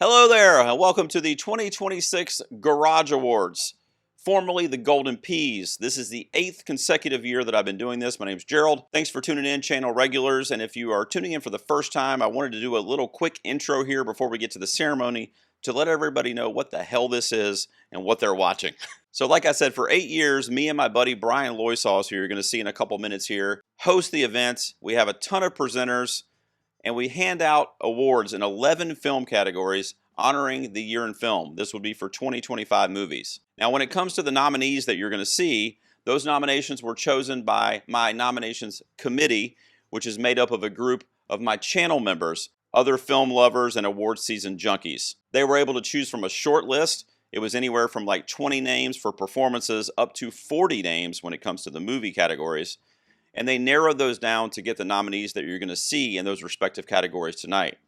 Hello there, and welcome to the 2026 Garage Awards, formerly the Golden Peas. This is the 8th consecutive year that I've been doing this. My name's Gerald. Thanks for tuning in, channel regulars, and if you are tuning in for the first time, I wanted to do a little quick intro here before we get to the ceremony to let everybody know what the hell this is and what they're watching. So like I said, for 8 years, me and my buddy Brian Loisauce, who you're going to see in a couple minutes here, host the events. We have a ton of presenters, and we hand out awards in 11 film categories honoring the year in film. This would be for 2025 movies. Now, when it comes to the nominees that you're going to see, those nominations were chosen by my nominations committee, which is made up of a group of my channel members, other film lovers, and award season junkies. They were able to choose from a short list. It was anywhere from like 20 names for performances up to 40 names when it comes to the movie categories. And they narrowed those down to get the nominees that you're going to see in those respective categories tonight.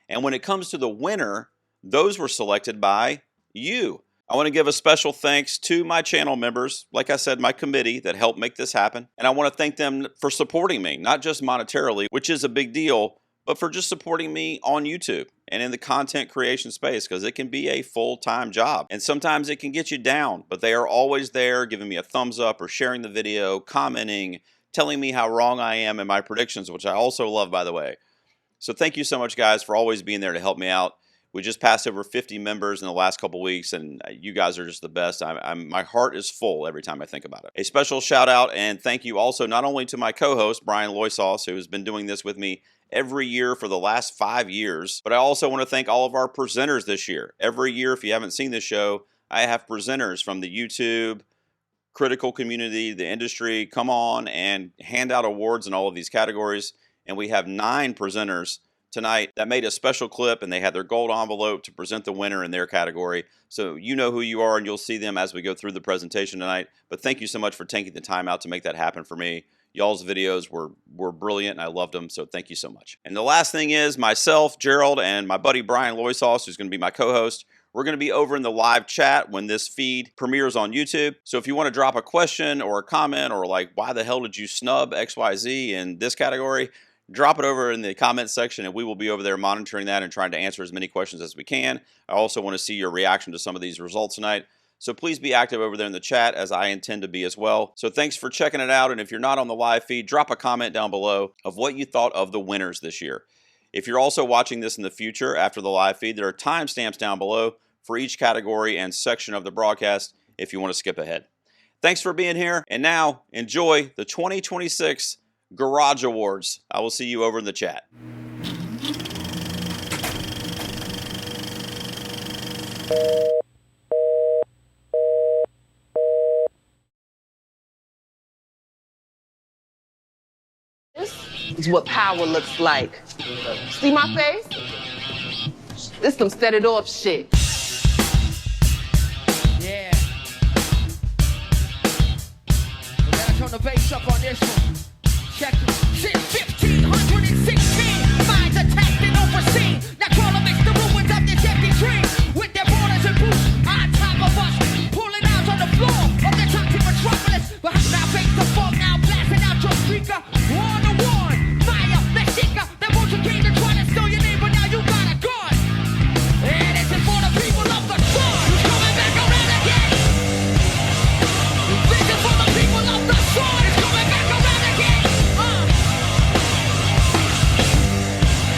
And when it comes to the winner, those were selected by you. I want to give a special thanks to my channel members, like I said, my committee that helped make this happen. And I want to thank them for supporting me, not just monetarily, which is a big deal, but for just supporting me on YouTube and in the content creation space, because it can be a full-time job. And sometimes it can get you down, but they are always there giving me a thumbs up or sharing the video, commenting, telling me how wrong I am in my predictions, which I also love, by the way. So thank you so much, guys, for always being there to help me out. We just passed over 50 members in the last couple weeks, and you guys are just the best. My heart is full every time I think about it. A special shout out and thank you also not only to my co-host, Brian Loisauce, who has been doing this with me every year for the last 5 years, but I also want to thank all of our presenters this year. Every year, if you haven't seen this show, I have presenters from the YouTube, critical community, the industry, come on and hand out awards in all of these categories. And we have 9 presenters tonight that made a special clip, and they had their gold envelope to present the winner in their category. So you know who you are, and you'll see them as we go through the presentation tonight. But thank you so much for taking the time out to make that happen for me. Y'all's videos were brilliant, and I loved them, so thank you so much. And the last thing is myself, Gerald, and my buddy Brian Loisauce, who's going to be my co-host. We're going to be over in the live chat when this feed premieres on YouTube. So if you want to drop a question or a comment or like, why the hell did you snub XYZ in this category, drop it over in the comments section, and we will be over there monitoring that and trying to answer as many questions as we can. I also want to see your reaction to some of these results tonight. So please be active over there in the chat, as I intend to be as well. So thanks for checking it out. And if you're not on the live feed, drop a comment down below of what you thought of the winners this year. If you're also watching this in the future after the live feed, there are timestamps down below for each category and section of the broadcast if you want to skip ahead. Thanks for being here, and now enjoy the 2026 Garage Awards. I will see you over in the chat. This is what power looks like. See my face? This some set it off shit. Yeah. We gotta turn the bass up on this one. Check it. Since 1516, minds attacked and overseen. Now crawl amidst the ruins of this empty dream. With their borders and boots on top of us. Pulling out on the floor of the toxic metropolis. But now face the fog, now blasting out your speaker. War to war, Maya, Mexica. They want you came to try to steal your name, but now you got a gun. And this is for the people of the sun. Who's coming back around again? This is for the people of the sun. It's coming back around again.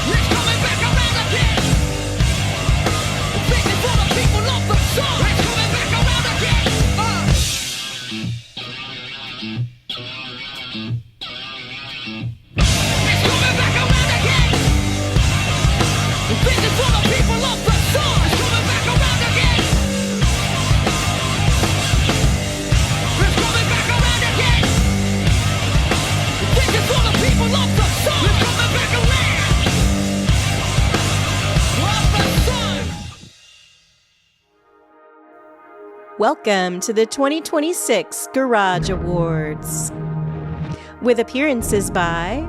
It's coming back around again. This is for the people of the sun. It's coming back around again. It's coming back around again. This is for the people of the sun. It's coming back around again. It's coming back around again. This is for the people of the sun. It's coming back around. Of the sun. Welcome to the 2026 Garage Awards, with appearances by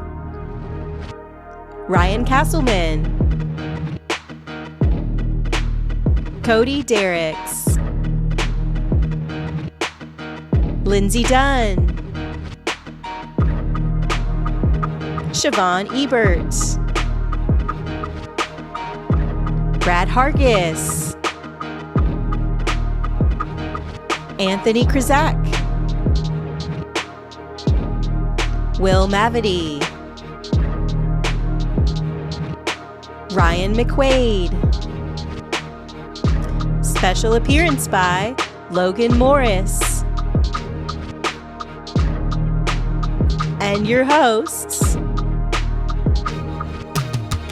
Ryan Castleman, Cody Derricks, Lindsay Dunn, Siobhan Ebert, Brad Hargis, Anthony Krizak, Will Mavity, Ryan McQuaid. Special appearance by Logan Morris. And your hosts,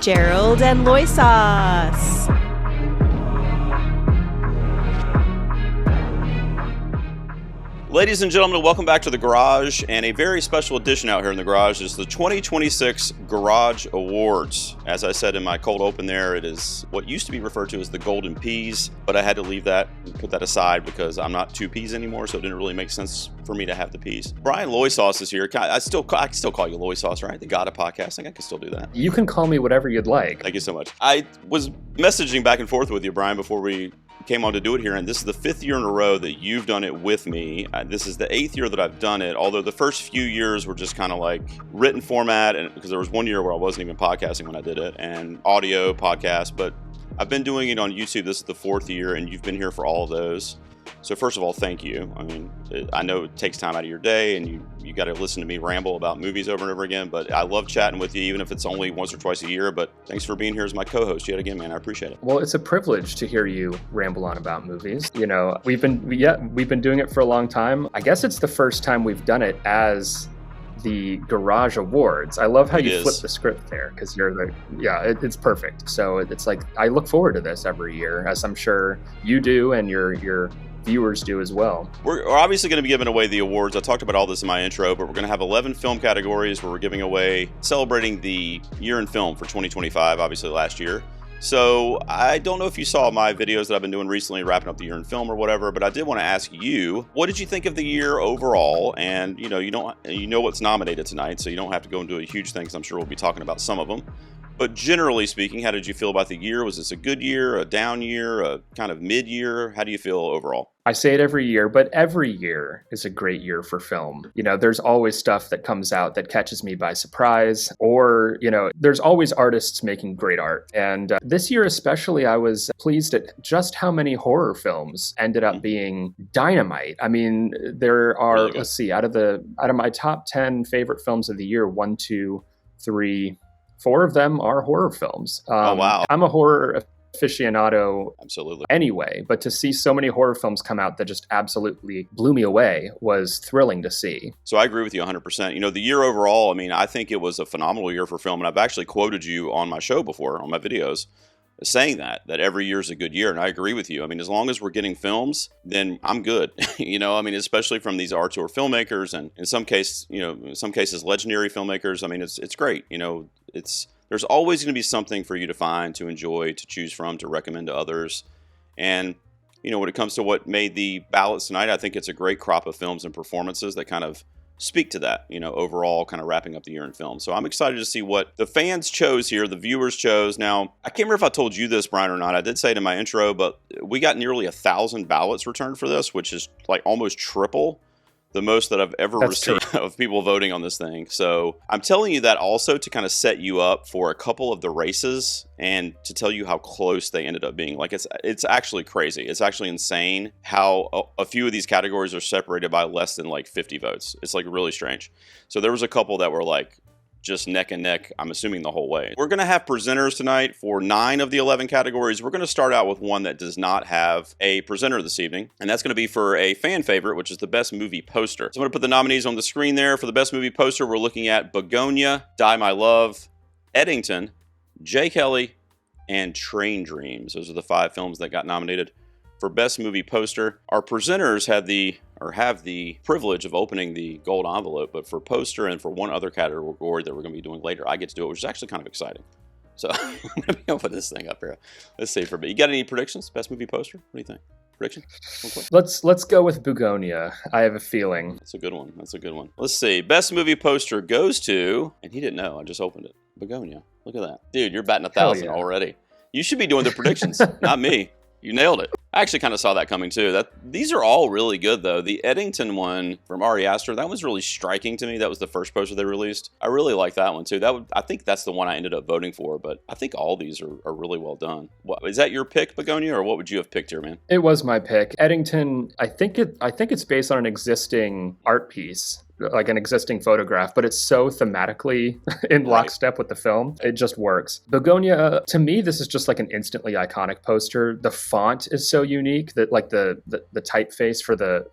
Gerald and Loisas. Ladies and gentlemen, welcome back to the Garage, and a very special edition out here in the Garage is the 2026 Garage Awards. As I said in my cold open there, it is what used to be referred to as the Golden Peas, but I had to leave that and put that aside because I'm not two peas anymore, so it didn't really make sense for me to have the peas. Brian Loisas is here. I can still call you Loisas, right? The God of podcasting. I can still do that. You can call me whatever you'd like. Thank you so much. I was messaging back and forth with you, Brian, before we came on to do it here, and this is the 5th year in a row that you've done it with me. This is the 8th year that I've done it, although the first few years were just kind of like written format, and because there was one year where I wasn't even podcasting when I did it, and audio podcast, but I've been doing it on YouTube. This is the 4th year, and you've been here for all of those. So first of all, thank you. I mean, I know it takes time out of your day, and you got to listen to me ramble about movies over and over again, but I love chatting with you, even if it's only once or twice a year. But thanks for being here as my co-host yet again, man. I appreciate it. Well, it's a privilege to hear you ramble on about movies. You know, we've been doing it for a long time. I guess it's the first time we've done it as the Garage Awards. I love how you flip the script there, because it's perfect. So it's like, I look forward to this every year, as I'm sure you do and your viewers do as well. We're obviously going to be giving away the awards. I talked about all this in my intro, but we're going to have 11 film categories where we're giving away, celebrating the year in film for 2025, obviously last year. So I don't know if you saw my videos that I've been doing recently, wrapping up the year in film or whatever, but I did want to ask you, what did you think of the year overall? And you know what's nominated tonight, so you don't have to go into a huge thing, because I'm sure we'll be talking about some of them. But generally speaking, how did you feel about the year? Was this a good year, a down year, a kind of mid-year? How do you feel overall? I say it every year, but every year is a great year for film. You know, there's always stuff that comes out that catches me by surprise, or, there's always artists making great art. And this year especially, I was pleased at just how many horror films ended up being dynamite. I mean, there are, really, let's see, out of my top 10 favorite films of the year, 1, 2, 3, 4 of them are horror films. Oh, wow. I'm a horror aficionado, absolutely, anyway, but to see so many horror films come out that just absolutely blew me away was thrilling to see. So I agree with you 100%. The year overall, I mean, I think it was a phenomenal year for film, and I've actually quoted you on my show before, on my videos, saying that every year is a good year, and I agree with you. I mean, as long as we're getting films, then I'm good. I mean, especially from these auteur filmmakers, and in some cases legendary filmmakers. I mean, it's great. There's always going to be something for you to find, to enjoy, to choose from, to recommend to others. And when it comes to what made the ballots tonight, I think it's a great crop of films and performances that kind of speak to that, overall, kind of wrapping up the year in film. So I'm excited to see what the fans chose here, the viewers chose. Now, I can't remember if I told you this, Brian, or not. I did say it in my intro, but we got nearly 1,000 ballots returned for this, which is like almost triple the most that I've ever received of people voting on this thing. So I'm telling you that also to kind of set you up for a couple of the races and to tell you how close they ended up being. Like, it's actually crazy. It's actually insane how a few of these categories are separated by less than like 50 votes. It's like really strange. So there was a couple that were like just neck and neck, I'm assuming, the whole way. We're going to have presenters tonight for 9 of the 11 categories. We're going to start out with one that does not have a presenter this evening, and that's going to be for a fan favorite, which is the Best Movie Poster. So I'm going to put the nominees on the screen there. For the Best Movie Poster, we're looking at Begonia, Die My Love, Eddington, Jay Kelly, and Train Dreams. Those are the 5 films that got nominated for Best Movie Poster. Our presenters have the privilege of opening the gold envelope, but for poster and for one other category that we're going to be doing later, I get to do it, which is actually kind of exciting. So I'm going to be opening this thing up here. Let's see for me. You got any predictions? Best Movie Poster? What do you think? Prediction? Let's go with Begonia. I have a feeling. That's a good one. Let's see. Best Movie Poster goes to, and he didn't know, I just opened it. Begonia. Look at that. Dude, you're batting 1,000 already. You should be doing the predictions, not me. You nailed it. I actually kind of saw that coming too. These are all really good though. The Eddington one from Ari Aster, that was really striking to me. That was the first poster they released. I really like that one too. I think that's the one I ended up voting for, but I think all these are really well done. Is that your pick, Begonia, or what would you have picked here, man? It was my pick. Eddington, I think it's based on an existing art piece, like an existing photograph, but it's so thematically in lockstep with the film. It just works. Begonia, to me, this is just like an instantly iconic poster. The font is so unique that like the typeface for the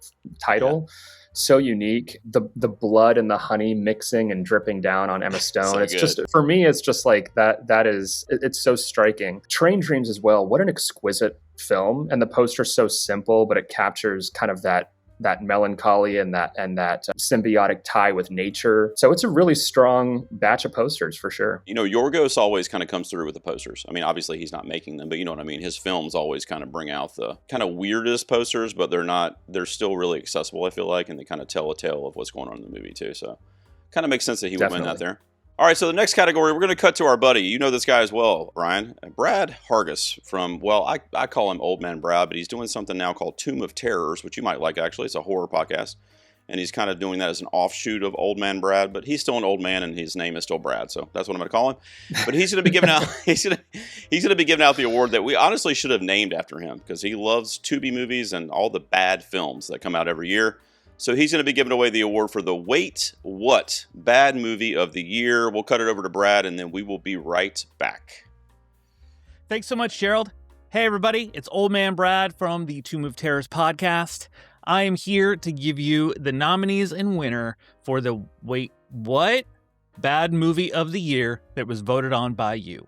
title, so unique. The blood and the honey mixing and dripping down on Emma Stone. So it's good. just, for me, it's just like it's so striking. Train Dreams as well. What an exquisite film. And the poster's so simple, but it captures kind of that melancholy and that symbiotic tie with nature. So it's a really strong batch of posters for sure. You know, Yorgos always kind of comes through with the posters. I mean, obviously he's not making them, but you know what I mean? His films always kind of bring out the kind of weirdest posters, but they're still really accessible, I feel like, and they kind of tell a tale of what's going on in the movie too. So kind of makes sense that he would win that there. All right, so the next category, we're going to cut to our buddy. You know this guy as well, Ryan. Brad Hargis from, well, I call him Old Man Brad, but he's doing something now called Tomb of Terrors, which you might like, actually. It's a horror podcast. And he's kind of doing that as an offshoot of Old Man Brad, but he's still an old man and his name is still Brad, so that's what I'm going to call him. But he's going to be giving out he's going to be giving out the award that we honestly should have named after him because he loves Tubi movies and all the bad films that come out every year. So he's going to be giving away the award for the Wait What Bad Movie of the Year. We'll cut it over to Brad, and then we will be right back. Thanks so much, Gerald. Hey, everybody. It's Old Man Brad from the Tomb of Terrors podcast. I am here to give you the nominees and winner for the Wait What Bad Movie of the Year that was voted on by you.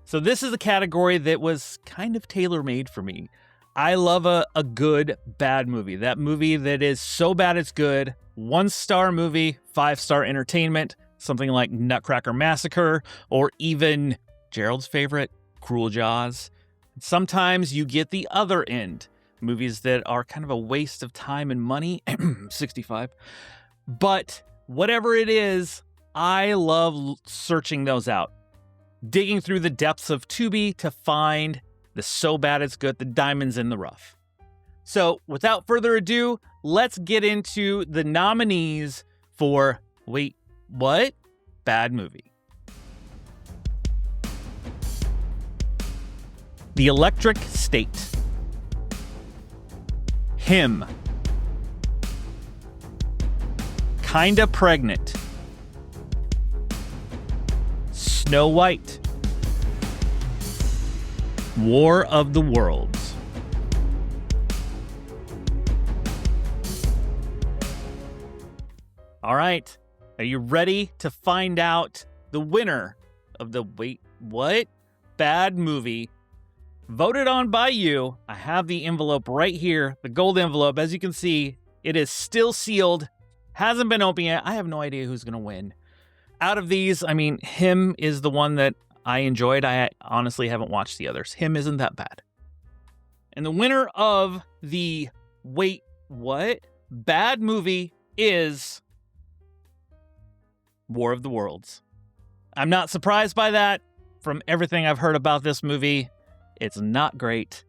So this is a category that was kind of tailor-made for me. I love a good bad movie. That movie that is so bad it's good. 1-star movie, 5-star entertainment. Something like Nutcracker Massacre or even Gerald's favorite, Cruel Jaws. Sometimes you get the other end. Movies that are kind of a waste of time and money. 65. But whatever it is, I love searching those out. Digging through the depths of Tubi to find the so bad it's good, the diamonds in the rough. So without further ado, let's get into the nominees for Wait, What? Bad Movie. The Electric State. Him. Kinda Pregnant. Snow White. War of the Worlds. All right, are you ready to find out the winner of the Wait What? Bad Movie voted on by you? I have the envelope right here, the gold envelope. As you can see, it is still sealed, hasn't been opened yet. I have no idea who's going to win. Out of these, I mean, Him is the one that I enjoyed. I honestly haven't watched the others. Him isn't that bad. And the winner of the Wait What? Bad Movie is War of the Worlds. I'm not surprised by that. From everything I've heard about this movie, it's not great.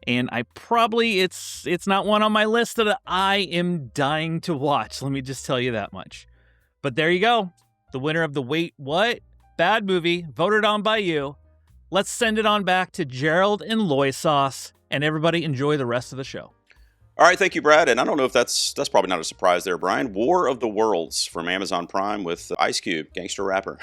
And it's not one on my list that I am dying to watch. Let me just tell you that much. But there you go. The winner of the Wait What? Bad Movie, voted on by you. Let's send it on back to Gerald and Loy Sauce, and everybody enjoy the rest of the show. All right, thank you, Brad. And I don't know if that's probably not a surprise there, Brian. War of the Worlds from Amazon Prime with Ice Cube, gangster rapper,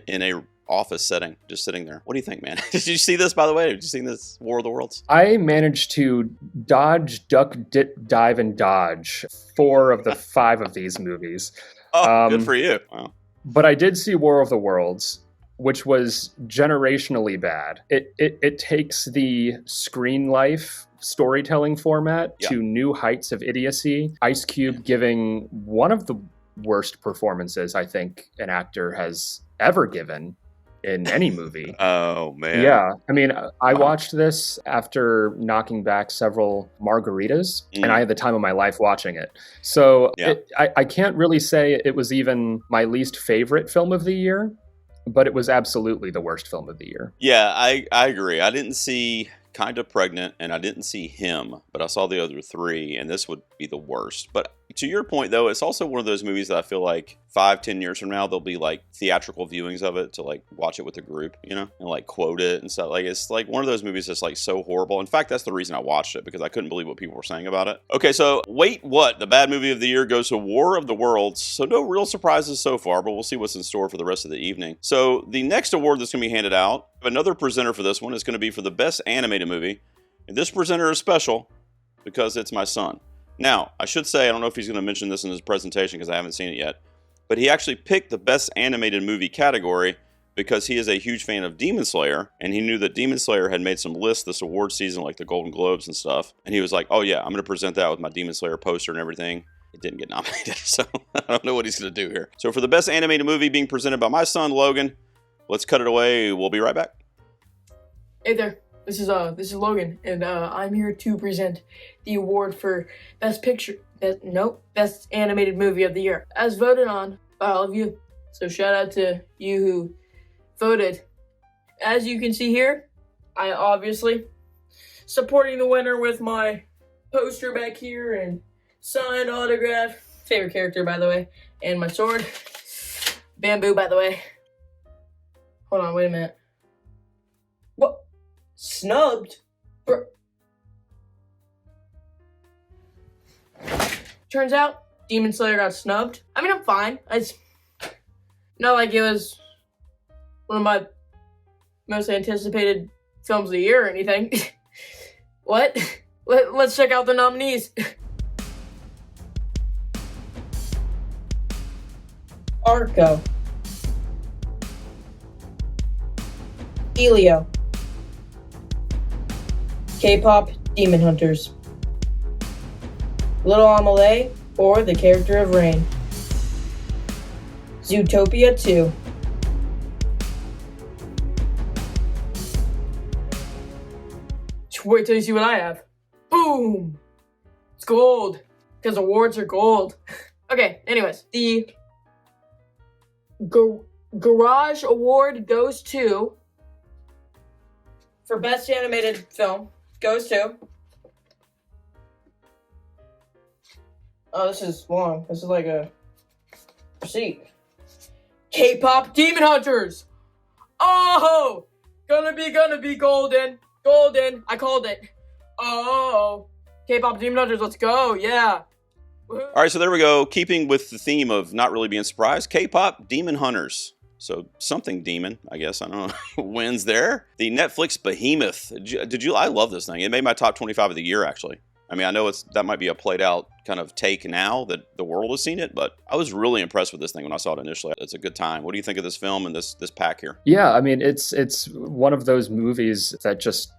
in a office setting, just sitting there. What do you think, man? Did you see this, by the way? Did you see this War of the Worlds? I managed to dodge, duck, dip, dive, and dodge 4 of the 5 of these movies. Oh, good for you. Wow. But I did see War of the Worlds, which was generationally bad. It takes the screen life storytelling format to new heights of idiocy. Ice Cube giving one of the worst performances I think an actor has ever given in any movie. Oh, man. Yeah. I mean, I watched this after knocking back several margaritas, and I had the time of my life watching it. So I can't really say it was even my least favorite film of the year, but it was absolutely the worst film of the year. Yeah, I agree. I didn't see kind of pregnant, and I didn't see him, but I saw the other three, and this would be the worst. But to your point, though, it's also one of those movies that I feel like 5-10 years from now, there'll be like theatrical viewings of it to like watch it with a group, you know, and like quote it and stuff. Like, it's like one of those movies that's like so horrible. In fact, that's the reason I watched it, because I couldn't believe what people were saying about it. Okay, so Wait What? The bad movie of the year goes to War of the Worlds. So no real surprises so far, but we'll see what's in store for the rest of the evening. So the next award that's going to be handed out, another presenter for this one is going to be for the best animated movie. And this presenter is special because it's my son. Now, I should say, I don't know if he's going to mention this in his presentation because I haven't seen it yet, but he actually picked the best animated movie category because he is a huge fan of Demon Slayer, and he knew that Demon Slayer had made some lists this award season, like the Golden Globes and stuff. And he was like, oh yeah, I'm going to present that with my Demon Slayer poster and everything. It didn't get nominated, so I don't know what he's going to do here. So for the best animated movie being presented by my son, Logan, let's cut it away. We'll be right back. Hey there, this is Logan, and I'm here to present the award for best animated movie of the year, as voted on by all of you. So shout out to you who voted. As you can see here, I obviously supporting the winner with my poster back here and signed autograph, favorite character by the way, and my sword, bamboo by the way. Hold on, wait a minute. What? Snubbed? Turns out, Demon Slayer got snubbed. I mean, I'm fine. It's not like it was one of my most anticipated films of the year or anything. What? Let's check out the nominees. Arco. Elio. K-pop Demon Hunters. Little Amelie, or The Character of Rain. Zootopia 2. Wait till you see what I have. Boom! It's gold. Because awards are gold. Okay, anyways. The Garage Award goes to, for Best Animated Film, goes to, oh, this is long. This is like a receipt. K-pop Demon Hunters! Oh! Gonna be golden. Golden. I called it. Oh. K-pop Demon Hunters, let's go. Yeah. All right, so there we go. Keeping with the theme of not really being surprised, K-pop Demon Hunters. So something demon, I guess, I don't know, wins there. The Netflix behemoth. I love this thing. It made my top 25 of the year, actually. I mean, I know that might be a played out kind of take now that the world has seen it, but I was really impressed with this thing when I saw it initially. It's a good time. What do you think of this film and this pack here? Yeah, I mean, it's one of those movies that just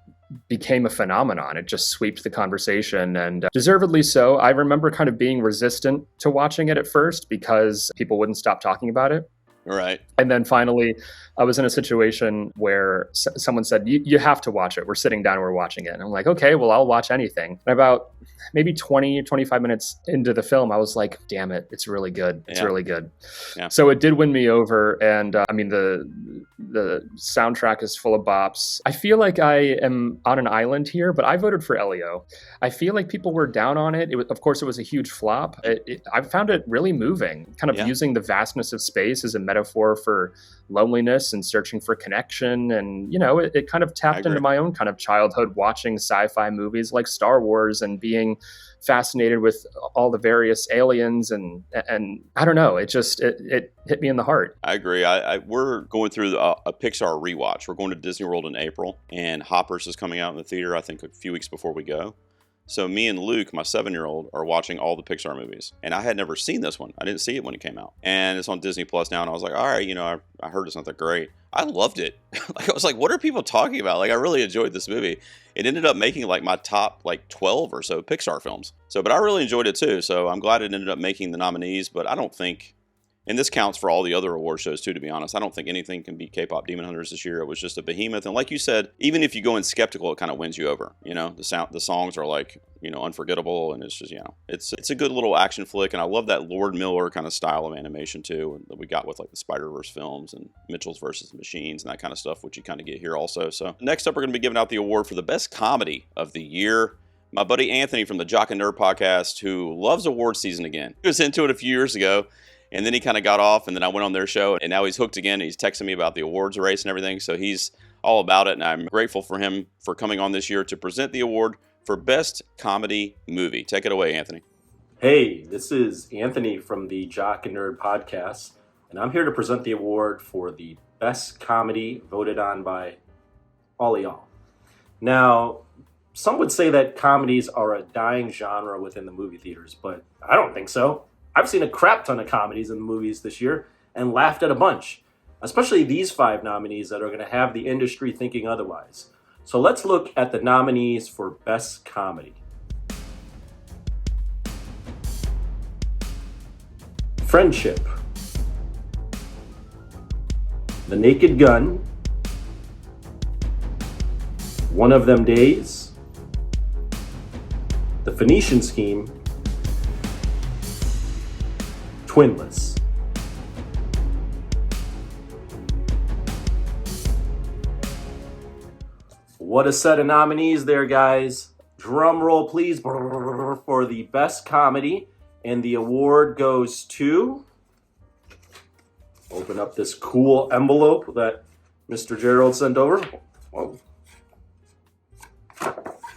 became a phenomenon. It just swept the conversation, and deservedly so. I remember kind of being resistant to watching it at first because people wouldn't stop talking about it. Right. And then finally, I was in a situation where someone said, you have to watch it. We're sitting down and we're watching it. And I'm like, okay, well, I'll watch anything. And about maybe 20, 25 minutes into the film, I was like, damn it, it's really good. It's really good. Yeah. So it did win me over. And I mean, the soundtrack is full of bops. I feel like I am on an island here, but I voted for Elio. I feel like people were down on it. Of course, it was a huge flop. I found it really moving, kind of using the vastness of space as a metaphor for loneliness and searching for connection. And, you know, it kind of tapped into my own kind of childhood watching sci-fi movies like Star Wars and being fascinated with all the various aliens. And I don't know, it hit me in the heart. I agree. We're going through a Pixar rewatch. We're going to Disney World in April, and Hoppers is coming out in the theater, I think, a few weeks before we go. So me and Luke, my 7-year-old, are watching all the Pixar movies. And I had never seen this one. I didn't see it when it came out. And it's on Disney Plus now. And I was like, all right, you know, I heard it's not that great. I loved it. I was like, what are people talking about? Like, I really enjoyed this movie. It ended up making like my top 12 or so Pixar films. But I really enjoyed it too. So I'm glad it ended up making the nominees. But I don't think, and this counts for all the other award shows too, to be honest, I don't think anything can beat K-pop Demon Hunters this year. It was just a behemoth. And like you said, even if you go in skeptical, it kind of wins you over. You know, the songs are like, unforgettable, and it's just, it's a good little action flick, and I love that Lord Miller kind of style of animation too that we got with like the Spider-Verse films and Mitchell's versus the Machines and that kind of stuff, which you kind of get here also. So next up, we're going to be giving out the award for the best comedy of the year. My buddy Anthony from the Jock and Nerd podcast, who loves award season again. He was into it a few years ago, and then he kind of got off, and then I went on their show, and now he's hooked again. He's texting me about the awards race and everything, so he's all about it, and I'm grateful for him for coming on this year to present the award for Best Comedy Movie. Take it away, Anthony. Hey, this is Anthony from the Jock and Nerd podcast, and I'm here to present the award for the best comedy voted on by all of y'all. Now, some would say that comedies are a dying genre within the movie theaters, but I don't think so. I've seen a crap ton of comedies in the movies this year and laughed at a bunch, especially these 5 nominees that are going to have the industry thinking otherwise. So let's look at the nominees for Best Comedy. Friendship, The Naked Gun, One of Them Days, The Phoenician Scheme, Twinless. What a set of nominees there, guys. Drum roll, please, for the best comedy. And the award goes to... Open up this cool envelope that Mr. Gerald sent over. Whoa.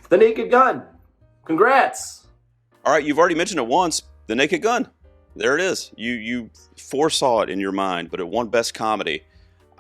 The Naked Gun. Congrats. All right, you've already mentioned it once, The Naked Gun. There it is. You foresaw it in your mind, but it won Best Comedy.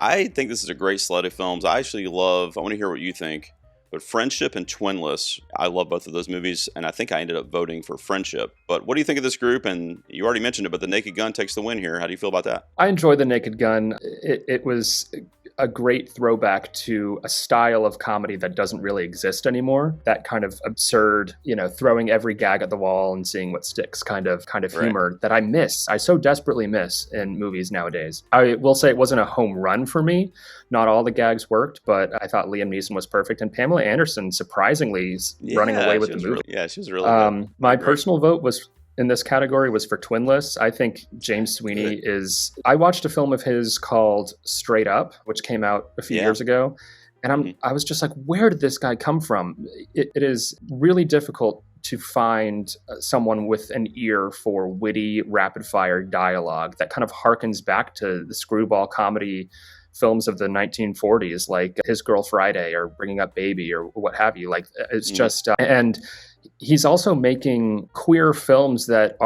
I think this is a great slate of films. I want to hear what you think, but Friendship and Twinless, I love both of those movies, and I think I ended up voting for Friendship. But what do you think of this group? And you already mentioned it, but The Naked Gun takes the win here. How do you feel about that? I enjoy The Naked Gun. It was a great throwback to a style of comedy that doesn't really exist anymore. That kind of absurd, throwing every gag at the wall and seeing what sticks kind of humor that I so desperately miss in movies nowadays. I will say it wasn't a home run for me. Not all the gags worked, but I thought Liam Neeson was perfect, and Pamela Anderson surprisingly running away with the movie. She was really good. My personal vote in this category was for Twinless. I think James Sweeney I watched a film of his called Straight Up, which came out a few years ago. And I was just like, where did this guy come from? It is really difficult to find someone with an ear for witty, rapid fire dialogue that kind of harkens back to the screwball comedy films of the 1940s, like His Girl Friday or Bringing Up Baby or what have you. Like, it's just, and he's also making queer films that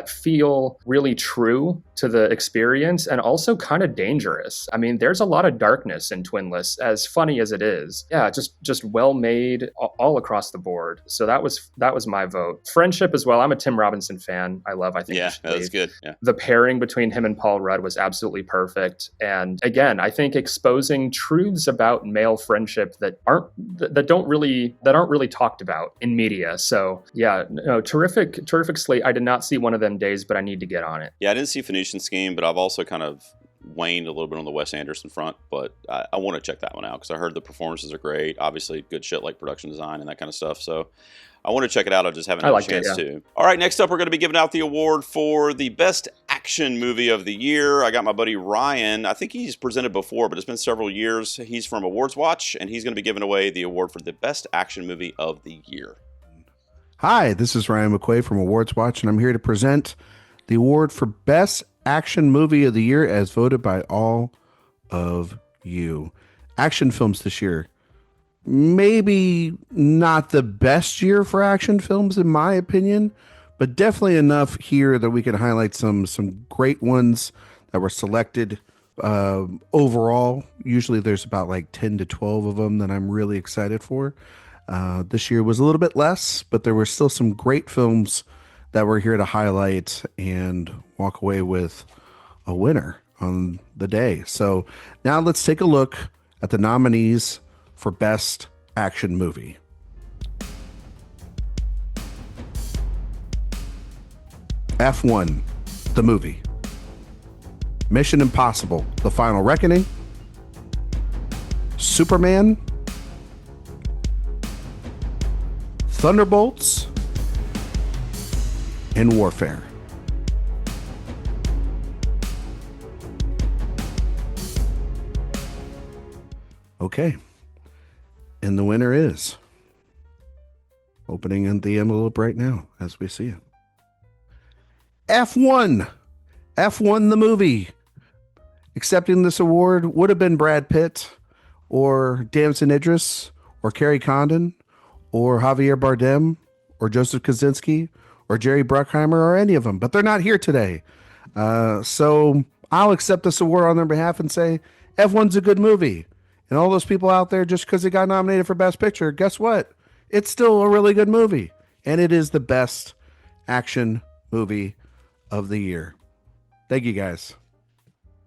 feel really true to the experience and also kind of dangerous. I mean, there's a lot of darkness in Twinless, as funny as it is. Yeah, just well made all across the board. So that was my vote. Friendship as well. I'm a Tim Robinson fan. I think that was good. Yeah. The pairing between him and Paul Rudd was absolutely perfect. And again, I think exposing truths about male friendship that aren't really talked about in media. So yeah, no, terrific slate. I did not see One of Them Days, but I need to get on it. Yeah, I didn't see Phoenician Scheme, but I've also kind of waned a little bit on the Wes Anderson front, but I want to check that one out because I heard the performances are great. Obviously, good shit like production design and that kind of stuff. So I want to check it out. I just haven't had a chance to. All right, next up, we're going to be giving out the award for the best action movie of the year. I got my buddy Ryan. I think he's presented before, but it's been several years. He's from Awards Watch, and he's going to be giving away the award for the best action movie of the year. Hi, this is Ryan McQuaid from Awards Watch, and I'm here to present the award for Best Action Movie of the Year as voted by all of you. Action films this year. Maybe not the best year for action films, in my opinion, but definitely enough here that we can highlight some great ones that were selected overall. Usually there's about like 10 to 12 of them that I'm really excited for. This year was a little bit less, but there were still some great films that we're here to highlight and walk away with a winner on the day. So now let's take a look at the nominees for Best Action Movie. F1, the movie. Mission Impossible, The Final Reckoning. Superman. Thunderbolts and Warfare. Okay. And the winner is opening in the envelope right now as we see it. F1. F1 the movie. Accepting this award would have been Brad Pitt or Damson Idris or Kerry Condon or Javier Bardem or Joseph Kosinski or Jerry Bruckheimer or any of them, but they're not here today. So I'll accept this award on their behalf and say F1's a good movie. And all those people out there, just because it got nominated for Best Picture, guess what? It's still a really good movie. And it is the best action movie of the year. Thank you, guys.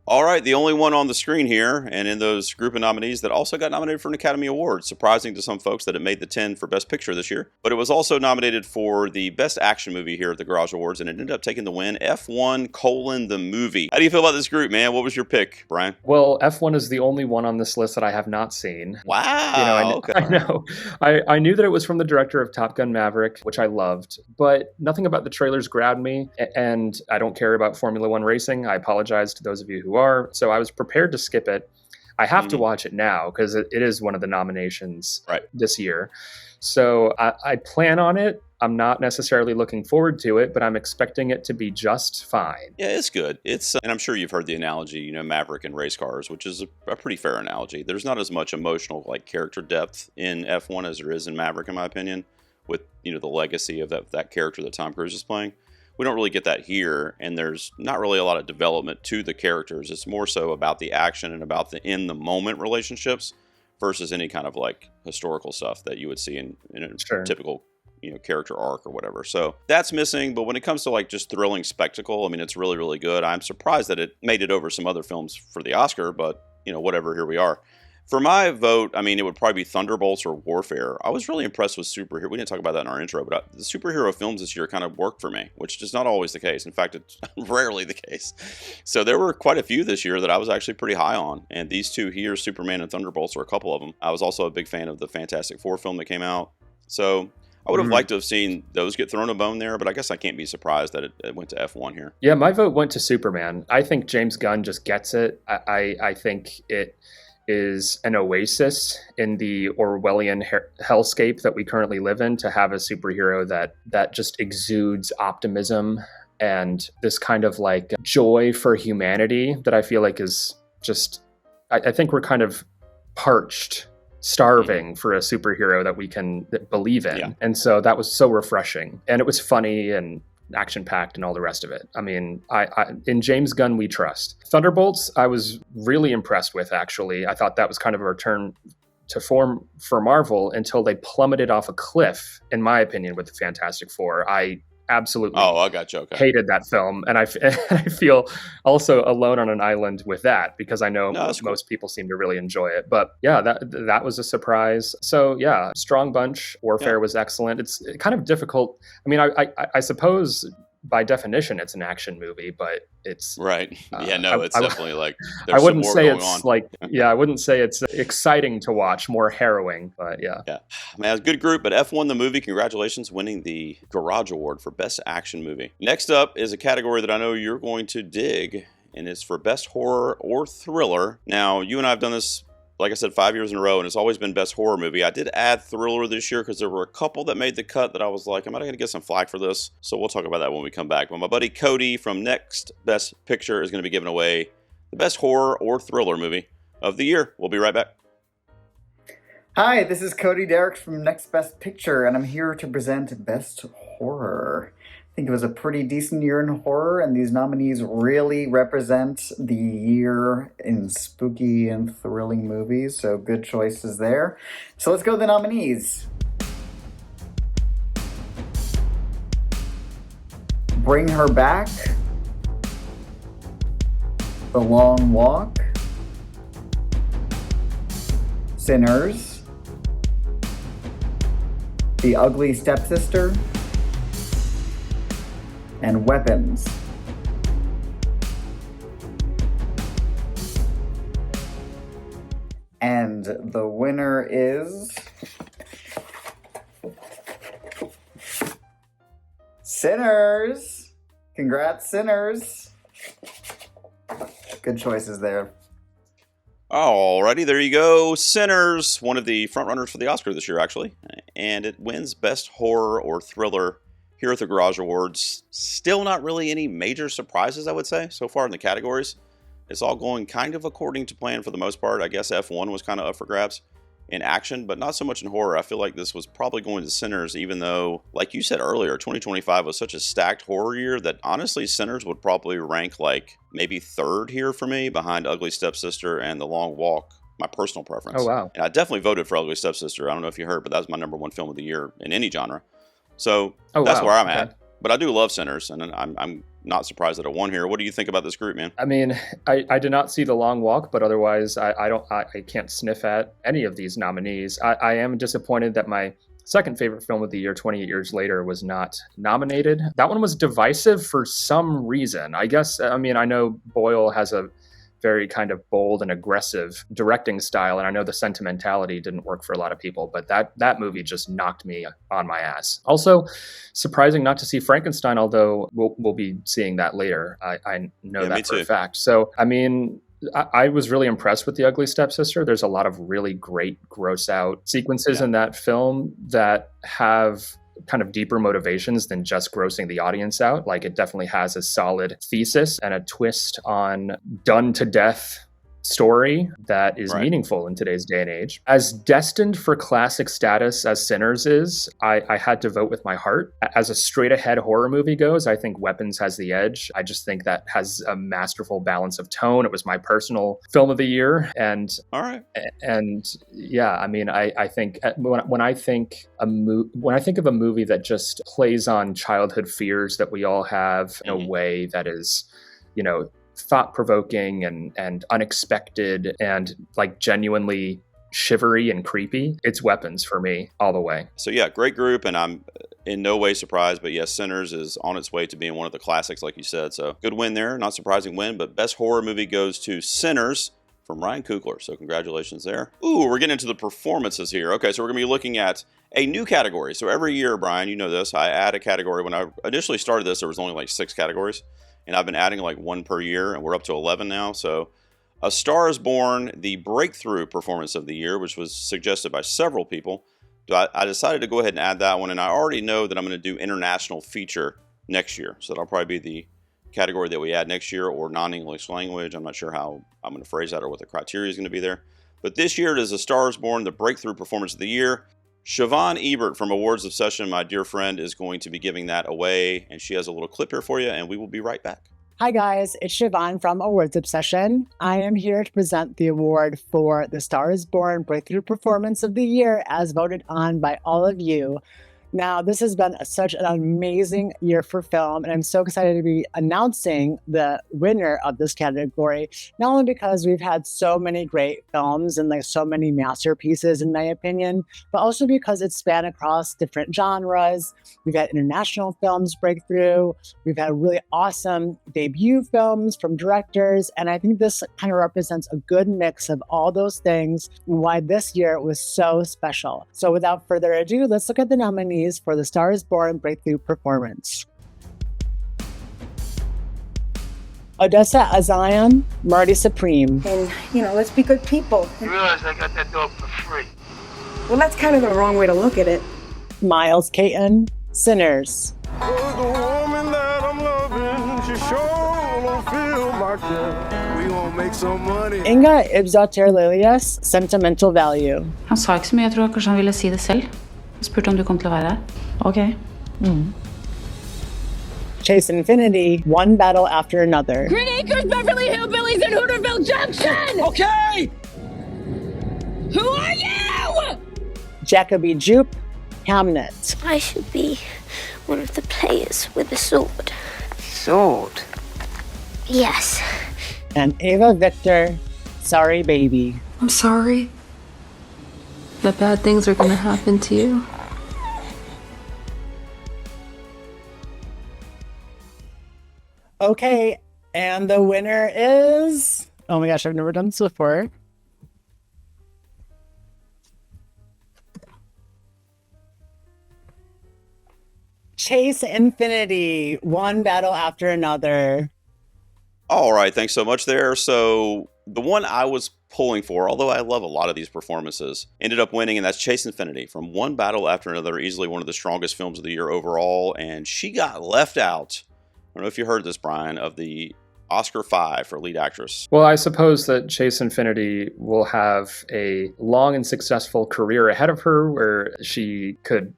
All right, the only one on the screen here, and in those group of nominees that also got nominated for an Academy Award. Surprising to some folks that it made the 10 for Best Picture this year. But it was also nominated for the Best Action Movie here at the Garage Awards, and it ended up taking the win, F1: the movie. How do you feel about this group, man? What was your pick, Brian? Well, F1 is the only one on this list that I have not seen. Wow. Okay. I know. I knew that it was from the director of Top Gun Maverick, which I loved, but nothing about the trailers grabbed me, and I don't care about Formula One racing. I apologize to those of you who are. So I was prepared to skip it. I have to watch it now because it is one of the nominations this year. So I plan on it. I'm not necessarily looking forward to it, but I'm expecting it to be just fine. Yeah, it's good. It's and I'm sure you've heard the analogy, Maverick and race cars, which is a pretty fair analogy. There's not as much emotional character depth in F1 as there is in Maverick, in my opinion, with the legacy of that character that Tom Cruise is playing. We don't really get that here, and there's not really a lot of development to the characters. It's more so about the action and about the in-the-moment relationships versus any kind of historical stuff that you would see in a typical character arc or whatever. So that's missing, but when it comes to just thrilling spectacle, it's really, really good. I'm surprised that it made it over some other films for the Oscar, but whatever, here we are. For my vote, it would probably be Thunderbolts or Warfare. I was really impressed with superhero. We didn't talk about that in our intro, but the superhero films this year kind of worked for me, which is not always the case. In fact, it's rarely the case. So there were quite a few this year that I was actually pretty high on. And these two here, Superman and Thunderbolts, are a couple of them. I was also a big fan of the Fantastic Four film that came out. So I would have liked to have seen those get thrown a bone there, but I guess I can't be surprised that it went to F1 here. Yeah, my vote went to Superman. I think James Gunn just gets it. I think it is an oasis in the Orwellian hellscape that we currently live in, to have a superhero that just exudes optimism and this kind of joy for humanity that I feel is just, I think we're kind of parched, starving for a superhero that we can believe in. Yeah. And so that was so refreshing, and it was funny and action-packed and all the rest of it. In James Gunn we trust. Thunderbolts, I was really impressed with, actually. I thought that was kind of a return to form for Marvel until they plummeted off a cliff, in my opinion, with the Fantastic Four. I absolutely hated that film, and I feel also alone on an island with that, because I know most people seem to really enjoy it. But yeah, that was a surprise. So yeah, strong bunch. Warfare was excellent. It's kind of difficult. I suppose by definition it's an action movie, but it's right. It's definitely I wouldn't say it's I wouldn't say it's exciting to watch, more harrowing, but yeah. Man, it's a good group. But F1 the movie, congratulations, winning the Garage Award for Best Action Movie. Next up is a category that I know you're going to dig, and it's for Best Horror or Thriller. Now, you and I have done this, like I said, 5 years in a row, and it's always been Best Horror Movie. I did add Thriller this year because there were a couple that made the cut that I was like, am I going to get some flack for this? So we'll talk about that when we come back. But my buddy Cody from Next Best Picture is going to be giving away the Best Horror or Thriller Movie of the year. We'll be right back. Hi, this is Cody Derrick from Next Best Picture, and I'm here to present Best Horror. I think it was a pretty decent year in horror, and these nominees really represent the year in spooky and thrilling movies, so good choices there. So let's go to the nominees. Bring Her Back, The Long Walk, Sinners, The Ugly Stepsister, and Weapons. And the winner is Sinners. Congrats, Sinners. Good choices there. Alrighty, there you go. Sinners, one of the frontrunners for the Oscar this year, actually. And it wins Best Horror or Thriller here at the Garage Awards. Still not really any major surprises, I would say, so far in the categories. It's all going kind of according to plan for the most part. I guess F1 was kind of up for grabs in action, but not so much in horror. I feel like this was probably going to Sinners, even though, like you said earlier, 2025 was such a stacked horror year that honestly Sinners would probably rank like maybe third here for me, behind Ugly Stepsister and The Long Walk, my personal preference. Oh, wow. And I definitely voted for Ugly Stepsister. I don't know if you heard, but that was my #1 film of the year in any genre. So that's where I'm at. But I do love Sinners, and I'm not surprised that it won here. What do you think about this group, man? I mean, I did not see The Long Walk, but otherwise I can't sniff at any of these nominees. I am disappointed that my second favorite film of the year, 28 Years Later, was not nominated. That one was divisive for some reason. I guess, I mean, I know Boyle has a very kind of bold and aggressive directing style, and I know the sentimentality didn't work for a lot of people, but that movie just knocked me on my ass. Also, surprising not to see Frankenstein, although we'll be seeing that later. I know that for a fact. So, I mean, I was really impressed with The Ugly Stepsister. There's a lot of really great gross out sequences in that film that have kind of deeper motivations than just grossing the audience out. Like, it definitely has a solid thesis and a twist on done to death story that is meaningful in today's day and age. As destined for classic status as Sinners is, I had to vote with my heart. As a straight ahead horror movie goes, I think Weapons has the edge. I just think that has a masterful balance of tone. It was my personal film of the year. And yeah, I mean, I think when I think of a movie that just plays on childhood fears that we all have in a way that is, you know, thought-provoking and unexpected and like genuinely shivery and creepy, it's Weapons for me all the way. So yeah, great group, and I'm in no way surprised, but yes, Sinners is on its way to being one of the classics, like you said. So good win there, not surprising win, but best horror movie goes to Sinners from Ryan Coogler. So congratulations there. Ooh, we're getting into the performances here. Okay, so we're gonna be looking at a new category. So every year, Brian, you know this, I add a category. When I initially started this, there was only like 6 categories. And I've been adding like 1 per year, and we're up to 11 now. So A Star is Born, the breakthrough performance of the year, which was suggested by several people. I decided to go ahead and add that one, and I already know that I'm going to do international feature next year. So that'll probably be the category that we add next year, or non-English language. I'm not sure how I'm going to phrase that or what the criteria is going to be there. But this year it is A Star is Born, the breakthrough performance of the year. Siobhan Ebert from Awards Obsession, my dear friend, is going to be giving that away, and she has a little clip here for you, and we will be right back. Hi guys, it's Siobhan from Awards Obsession. I am here to present the award for The Star is Born Breakthrough Performance of the Year as voted on by all of you. Now, this has been such an amazing year for film, and I'm so excited to be announcing the winner of this category, not only because we've had so many great films and like so many masterpieces, in my opinion, but also because it's spanned across different genres. We've had international films break through. We've had really awesome debut films from directors, and I think this kind of represents a good mix of all those things and why this year was so special. So without further ado, let's look at the nominees for The Star is Born Breakthrough Performance. Odessa Azion, Marty Supreme. And, you know, let's be good people. You realize I got that dog for free. Well, that's kind of the wrong way to look at it. Miles Caton, Sinners. The woman that I'm loving, she sure don't feel my care. We gonna make some money. Inga Ibzater-Lilias, Sentimental Value. Han sa ikke så mye, jeg tror kanskje han ville si det selv. Jeg spurte om du kom til å være der. Okay. Chase Infinity, One Battle After Another. Green Acres, Beverly Hillbillies, and Hooterville Junction! Okay! Who are you? Jacoby Jupe, Hamnet. I should be one of the players with a sword. Sword? Yes. And Ava Victor, Sorry Baby. I'm sorry that bad things are gonna happen to you. Okay, and the winner is... Oh my gosh, I've never done this before. Chase Infinity, one battle after another. All right, thanks so much there. So the one I was pulling for, although I love a lot of these performances, ended up winning, and that's Chase Infinity from one battle after another, easily one of the strongest films of the year overall, and she got left out. I don't know if you heard this, Brian, of the Oscar 5 for lead actress. Well, I suppose that Chase Infinity will have a long and successful career ahead of her where she could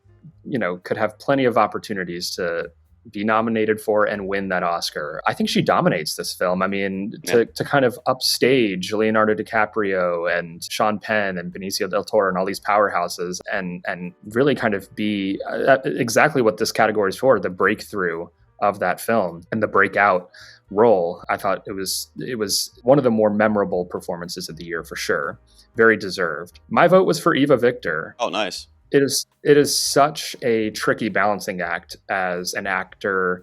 have plenty of opportunities to be nominated for and win that Oscar. I think she dominates this film. I mean, to kind of upstage Leonardo DiCaprio and Sean Penn and Benicio del Toro and all these powerhouses and really kind of be exactly what this category is for, the breakthrough of that film and the breakout role. I thought it was one of the more memorable performances of the year for sure. Very deserved. My vote was for Eva Victor. Oh, nice. It is such a tricky balancing act as an actor,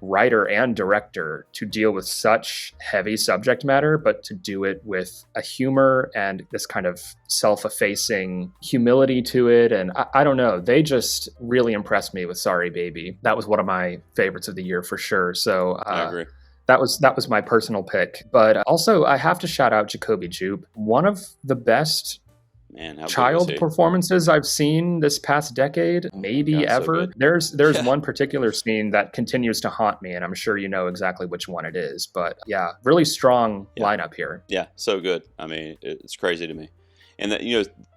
writer, and director to deal with such heavy subject matter, but to do it with a humor and this kind of self-effacing humility to it. And I don't know, they just really impressed me with Sorry Baby. That was one of my favorites of the year for sure. So I agree. That was my personal pick. But also I have to shout out Jacoby Jupe, one of the best child performances I've seen this past decade, maybe ever. So there's one particular scene that continues to haunt me, and I'm sure you know exactly which one it is. But yeah, really strong lineup here. Yeah, so good. I mean, it's crazy to me. And that,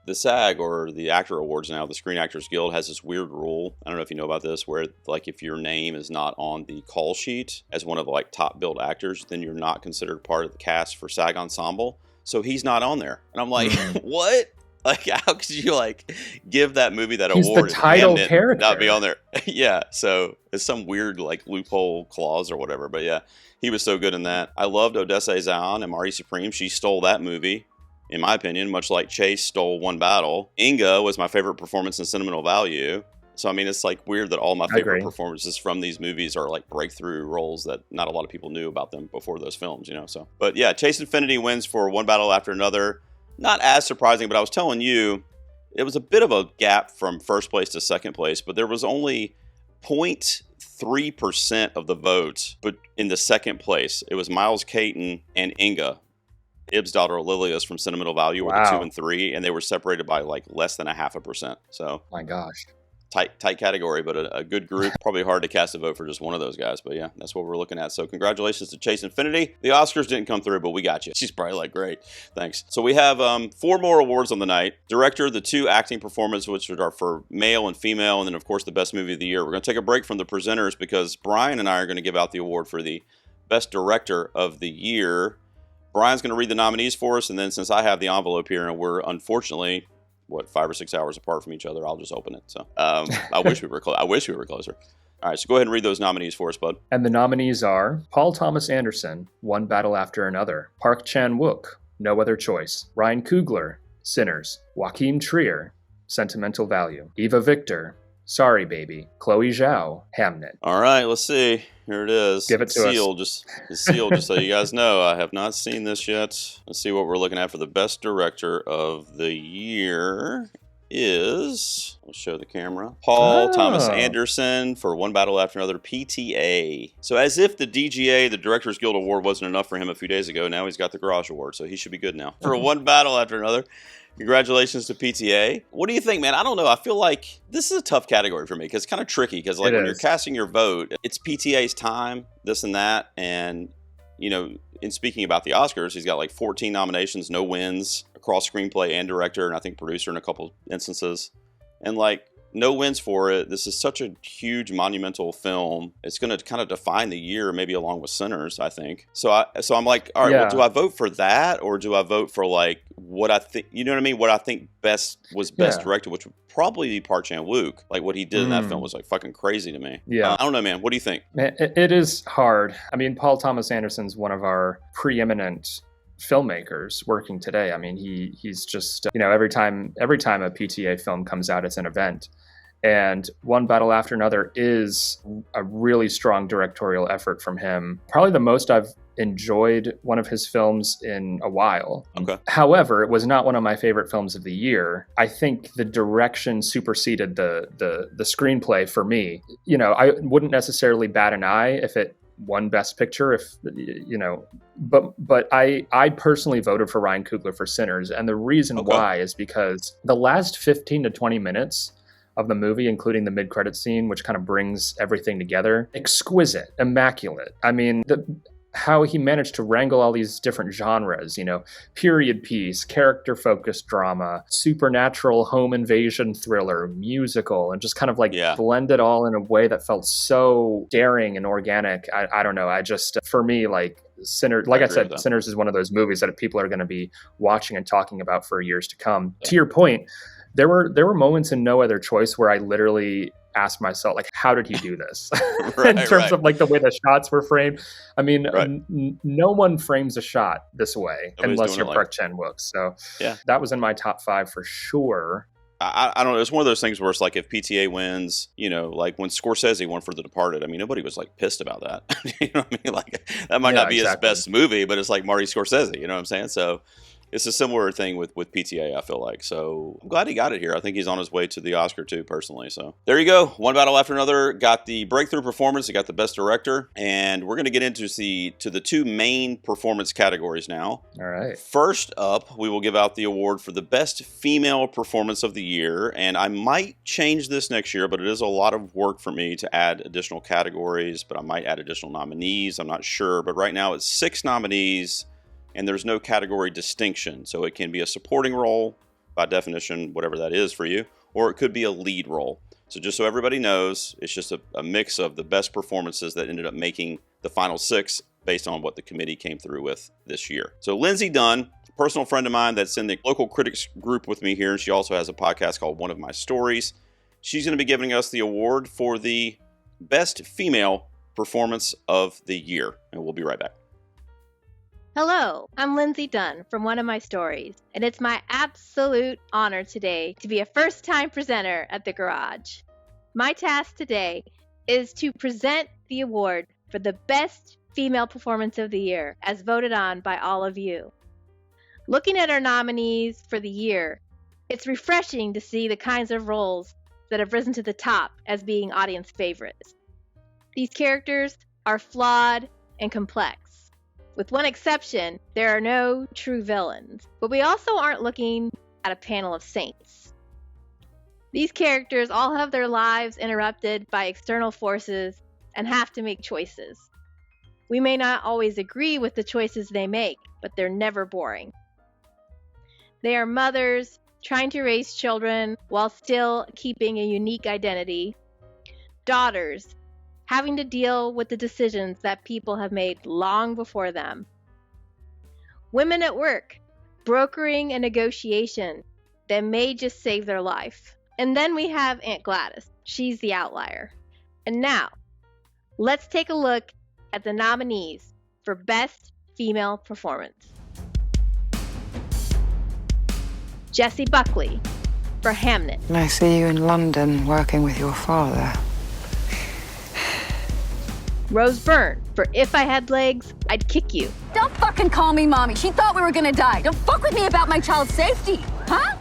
the SAG, or the Actor Awards now, the Screen Actors Guild, has this weird rule. I don't know if you know about this, where like if your name is not on the call sheet as one of the like top billed actors, then you're not considered part of the cast for SAG Ensemble. So he's not on there, and I'm like, what? Like, how could you like give that movie that He's award? The title and character, not be on there. Yeah, so it's some weird like loophole clause or whatever. But yeah, he was so good in that. I loved Odessa Zion and Marie Supreme. She stole that movie, in my opinion, much like Chase stole One Battle. Inga was my favorite performance in sentimental value. So I mean, it's like weird that all my favorite performances from these movies are like breakthrough roles that not a lot of people knew about them before those films, So, but yeah, Chase Infinity wins for One Battle After Another. Not as surprising, but I was telling you, it was a bit of a gap from first place to second place, but there was only 0.3% of the votes but in the second place. It was Miles Caton and Inga, Ib's daughter Lilia's from Sentimental Value, were the 2 and 3, and they were separated by like less than 0.5%. So, my gosh. Tight category, but a good group. Probably hard to cast a vote for just one of those guys, but yeah, that's what we're looking at. So congratulations to Chase Infinity. The Oscars didn't come through, but we got you. She's probably like, great, thanks. So we have 4 more awards on the night. Director, the 2 acting performances, which are for male and female, and then of course the best movie of the year. We're going to take a break from the presenters because Brian and I are going to give out the award for the best director of the year. Brian's going to read the nominees for us, and then since I have the envelope here and we're unfortunately 5 or 6 hours apart from each other, I'll just open it. So I wish we were close. I wish we were closer. All right, so go ahead and read those nominees for us, bud. And the nominees are Paul Thomas Anderson, One Battle After Another; Park Chan-wook, No Other Choice; Ryan Coogler, Sinners; Joaquin Trier, Sentimental Value; Eva Victor, Sorry Baby; Chloe Zhao, Hamnet. All right, let's see. Here it is. Give it to us. It's sealed, just so you guys know. I have not seen this yet. Let's see what we're looking at for the best director of the year is, we'll show the camera, Paul Thomas Anderson for One Battle After Another, PTA. So as if the DGA, the Directors Guild Award, wasn't enough for him a few days ago, now he's got the Garage Award, so he should be good now. For One Battle After Another. Congratulations to PTA. What do you think, man? I don't know. I feel like this is a tough category for me because it's kind of tricky because like when you're casting your vote, it's PTA's time, this and that. And, in speaking about the Oscars, he's got like 14 nominations, no wins across screenplay and director, and I think producer in a couple instances. And like, no wins for it. This is such a huge monumental film. It's going to kind of define the year, maybe along with Sinners, I think. So I'm like, all right, well, do I vote for that or do I vote for like what I think, you know what I mean? What I think best directed, which would probably be Park Chan-wook. Like what he did in that film was like fucking crazy to me. Yeah. I don't know, man. What do you think? It is hard. I mean, Paul Thomas Anderson's one of our preeminent filmmakers working today. I mean, he's just, every time a PTA film comes out, it's an event. And One Battle After Another is a really strong directorial effort from him. Probably the most I've enjoyed one of his films in a while. Okay. However, it was not one of my favorite films of the year. I think the direction superseded the screenplay for me. You know, I wouldn't necessarily bat an eye if it won Best Picture, if you know, but I personally voted for Ryan Coogler for Sinners, and the reason why is because the last 15 to 20 minutes of the movie, including the mid-credit scene, which kind of brings everything together, exquisite, immaculate. I mean, how he managed to wrangle all these different genres, you know, period piece, character-focused drama, supernatural home invasion thriller, musical, and just kind of like blend it all in a way that felt so daring and organic. I don't know. I just, for me, like, Sinners, like I said, Sinners is one of those movies that people are going to be watching and talking about for years to come. To your point, there were moments in No Other Choice where I literally asked myself, like, how did he do this? In terms of like the way the shots were framed. I mean, no one frames a shot this way unless you're Park Chan-wook. So that was in my top 5 for sure. I don't know. It's one of those things where it's like if PTA wins, you know, like when Scorsese won for The Departed, I mean, nobody was like pissed about that. You know what I mean? Like that might not be his best movie, but it's like Marty Scorsese, you know what I'm saying? So it's a similar thing with PTA, I feel like. So I'm glad he got it here. I think he's on his way to the Oscar too, personally. So there you go. One battle after another. Got the breakthrough performance. He got the best director. And we're going to get into the 2 main performance categories now. All right. First up, we will give out the award for the best female performance of the year. And I might change this next year, but it is a lot of work for me to add additional categories, but I might add additional nominees. I'm not sure. But right now it's 6 nominees. And there's no category distinction. So it can be a supporting role, by definition, whatever that is for you, or it could be a lead role. So just so everybody knows, it's just a mix of the best performances that ended up making the final 6 based on what the committee came through with this year. So Lindsay Dunn, a personal friend of mine that's in the local critics group with me here, and she also has a podcast called One of My Stories. She's going to be giving us the award for the best female performance of the year. And we'll be right back. Hello, I'm Lindsay Dunn from One of My Stories, and it's my absolute honor today to be a first-time presenter at the Garage. My task today is to present the award for the best female performance of the year, as voted on by all of you. Looking at our nominees for the year, it's refreshing to see the kinds of roles that have risen to the top as being audience favorites. These characters are flawed and complex. With one exception, there are no true villains, but we also aren't looking at a panel of saints. These characters all have their lives interrupted by external forces and have to make choices. We may not always agree with the choices they make, but they're never boring. They are mothers trying to raise children while still keeping a unique identity, daughters having to deal with the decisions that people have made long before them. Women at work, brokering a negotiation that may just save their life. And then we have Aunt Gladys. She's the outlier. And now, let's take a look at the nominees for Best Female Performance. Jessie Buckley for Hamnet. I see you in London working with your father. Rose Byrne for If I Had Legs, I'd Kick You. Don't fucking call me mommy. She thought we were gonna die. Don't fuck with me about my child's safety, huh?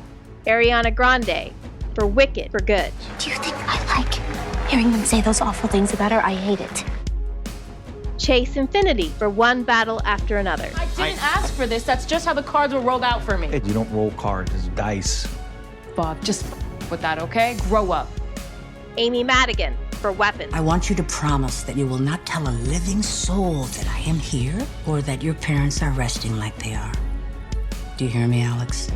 Ariana Grande for Wicked for Good. Do you think I like hearing them say those awful things about her? I hate it. Chase Infinity for One Battle After Another. I didn't ask for this. That's just how the cards were rolled out for me. You don't roll cards, it's dice. Bob, just with that, okay? Grow up. Amy Madigan for Weapons. I want you to promise that you will not tell a living soul that I am here or that your parents are resting like they are. Do you hear me, Alex?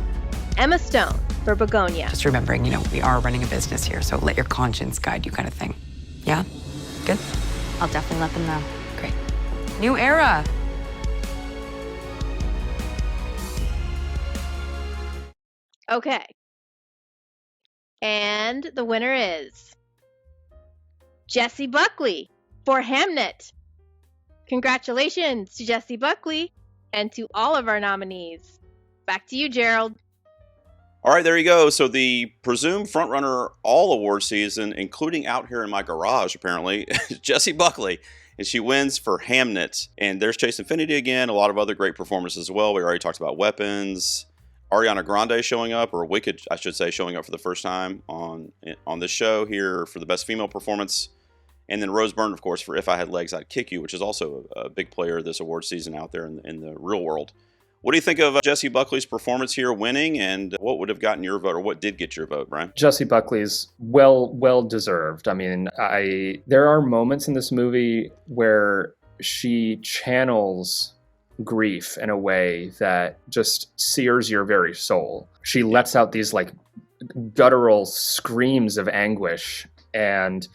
Emma Stone for Begonia. Just remembering, we are running a business here, so let your conscience guide you kind of thing. Yeah? Good? I'll definitely let them know. Great. New era. Okay. And the winner is Jessie Buckley for Hamnet. Congratulations to Jessie Buckley and to all of our nominees. Back to you, Gerald. All right, there you go. So the presumed frontrunner all award season, including out here in my garage, apparently, Jessie Buckley And she wins for Hamnet. And there's Chase Infinity again. A lot of other great performances as well. We already talked about Weapons. Ariana Grande showing up, or Wicked, I should say, showing up for the first time on this show here for the best female performance. And then Rose Byrne, of course, for If I Had Legs, I'd Kick You, which is also a big player this award season out there in the real world. What do you think of Jessie Buckley's performance here winning, and what would have gotten your vote, or what did get your vote, Brian? Jessie Buckley's well deserved. I mean, there are moments in this movie where she channels grief in a way that just sears your very soul. She lets out these like guttural screams of anguish, and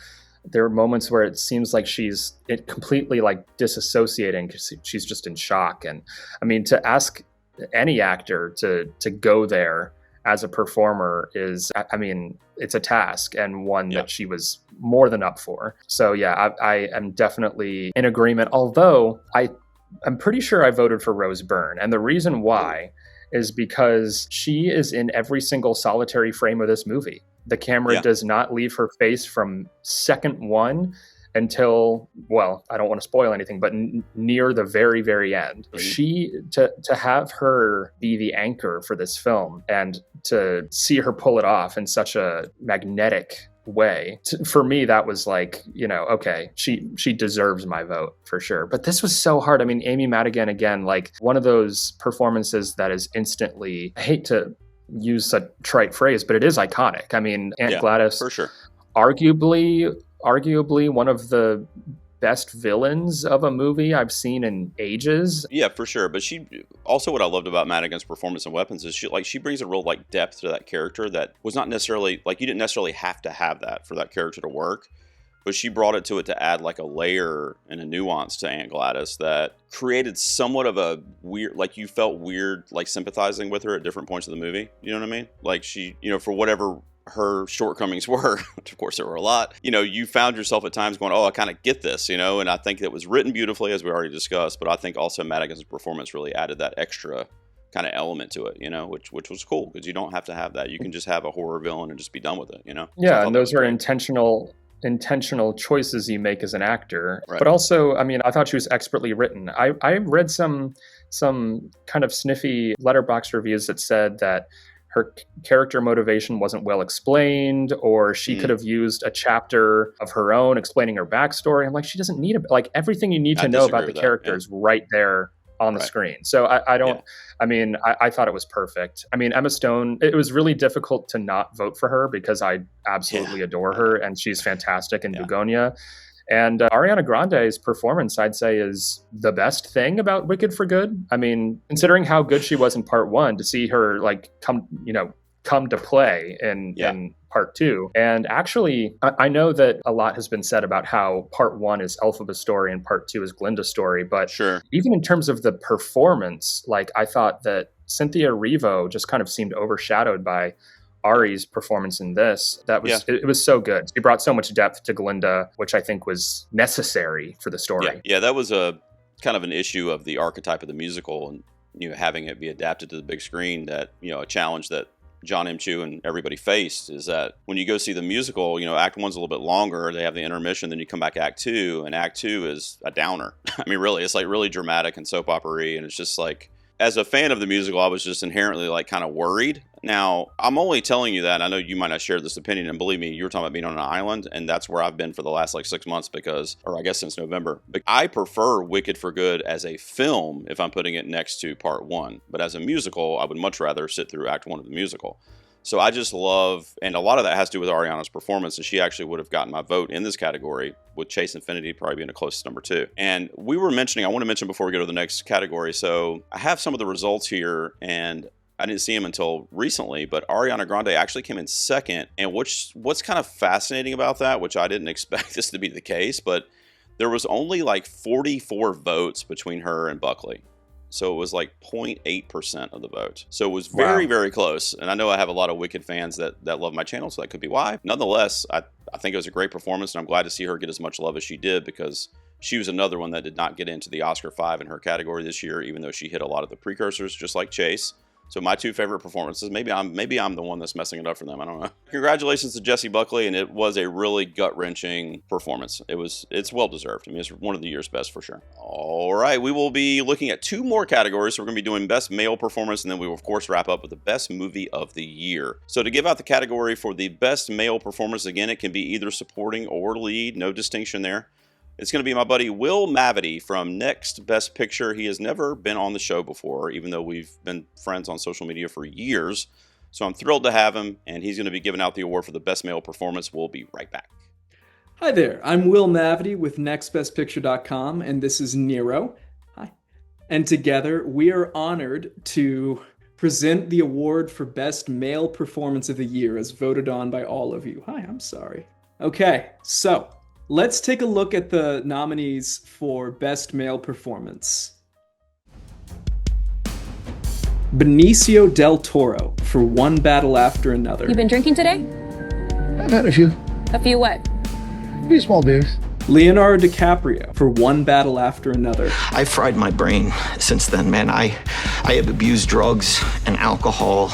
there are moments where it seems like she's completely like disassociating because she's just in shock. And I mean, to ask any actor to go there as a performer is, I mean, it's a task, and one that she was more than up for. So yeah, I am definitely in agreement, although I'm pretty sure I voted for Rose Byrne. And the reason why is because she is in every single solitary frame of this movie. The camera does not leave her face from second one until, well, I don't want to spoil anything, but near the very, very end. Mm-hmm. To have her be the anchor for this film and to see her pull it off in such a magnetic way, for me, that was like, okay, she deserves my vote for sure. But this was so hard. I mean, Amy Madigan, again, like one of those performances that is instantly, I hate to use a trite phrase, but it is iconic. I mean, Aunt Gladys, for sure, arguably one of the best villains of a movie I've seen in ages. Yeah, for sure. But she also, what I loved about Madigan's performance in Weapons is she brings a real like depth to that character that was not necessarily like, you didn't necessarily have to have that for that character to work. But she brought it to add like a layer and a nuance to Aunt Gladys that created somewhat of a weird, like you felt weird, like sympathizing with her at different points of the movie. You know what I mean? Like she, for whatever her shortcomings were, which of course there were a lot, you found yourself at times going, oh, I kind of get this, and I think that was written beautifully, as we already discussed, but I think also Madigan's performance really added that extra kind of element to it, which was cool, because you don't have to have that. You can just have a horror villain and just be done with it, Yeah, and those are intentional choices you make as an actor. Right. But also, I mean, I thought she was expertly written. I read some kind of sniffy letterbox reviews that said that her character motivation wasn't well explained, or she could have used a chapter of her own explaining her backstory. I'm like, she doesn't need everything you need to know about the character is right there on the screen. So I don't, I mean, I thought it was perfect. I mean, Emma Stone, it was really difficult to not vote for her because I absolutely adore her, and she's fantastic in Begonia. And Ariana Grande's performance, I'd say, is the best thing about Wicked for Good. I mean, considering how good she was in part one, to see her like come to play in part two. And actually, I know that a lot has been said about how part one is Elphaba's story and part two is Glinda's story. But even in terms of the performance, like I thought that Cynthia Erivo just kind of seemed overshadowed by Ari's performance in this. That was it was so good. She brought so much depth to Glinda, which I think was necessary for the story. Yeah, that was a kind of an issue of the archetype of the musical, and having it be adapted to the big screen. That a challenge that John M. Chu and everybody faced is that when you go see the musical, Act One's a little bit longer. They have the intermission, then you come back Act Two, and Act Two is a downer. I mean, really, it's like really dramatic and soap opera-y, and it's just like, as a fan of the musical, I was just inherently like kind of worried. Now, I'm only telling you that. I know you might not share this opinion, and believe me, you were talking about being on an island, and that's where I've been for the last like 6 months or I guess since November. But I prefer Wicked for Good as a film if I'm putting it next to part one. But as a musical, I would much rather sit through Act One of the musical. So I just love, and a lot of that has to do with Ariana's performance, and she actually would have gotten my vote in this category, with Chase Infinity probably being a close number two. And we were mentioning, I want to mention before we go to the next category, so I have some of the results here, and I didn't see them until recently, but Ariana Grande actually came in second. And what's kind of fascinating about that, which I didn't expect this to be the case, but there was only like 44 votes between her and Buckley. So it was like 0.8% of the vote. So it was very, very close. And I know I have a lot of Wicked fans that love my channel, so that could be why. Nonetheless, I think it was a great performance, and I'm glad to see her get as much love as she did, because she was another one that did not get into the Oscar 5 in her category this year, even though she hit a lot of the precursors, just like Chase. So my two favorite performances, maybe I'm the one that's messing it up for them. I don't know. Congratulations to Jessie Buckley, and it was a really gut-wrenching performance. It's well deserved. I mean, it's one of the year's best for sure. All right, we will be looking at two more categories. So we're going to be doing best male performance, and then we will of course wrap up with the best movie of the year. So to give out the category for the best male performance, again, it can be either supporting or lead, no distinction there. It's going to be my buddy Will Mavity from Next Best Picture. He has never been on the show before, even though we've been friends on social media for years. So I'm thrilled to have him, and he's going to be giving out the award for the best male performance. We'll be right back. Hi there, I'm Will Mavity with NextBestPicture.com, and this is Nero. Hi. And together, we are honored to present the award for Best Male Performance of the Year as voted on by all of you. Hi, I'm sorry. Okay, so let's take a look at the nominees for Best Male Performance. Benicio del Toro for One Battle After Another. You been drinking today? I've had a few. A few what? A few small beers. Leonardo DiCaprio for One Battle After Another. I've fried my brain since then, man. I have abused drugs and alcohol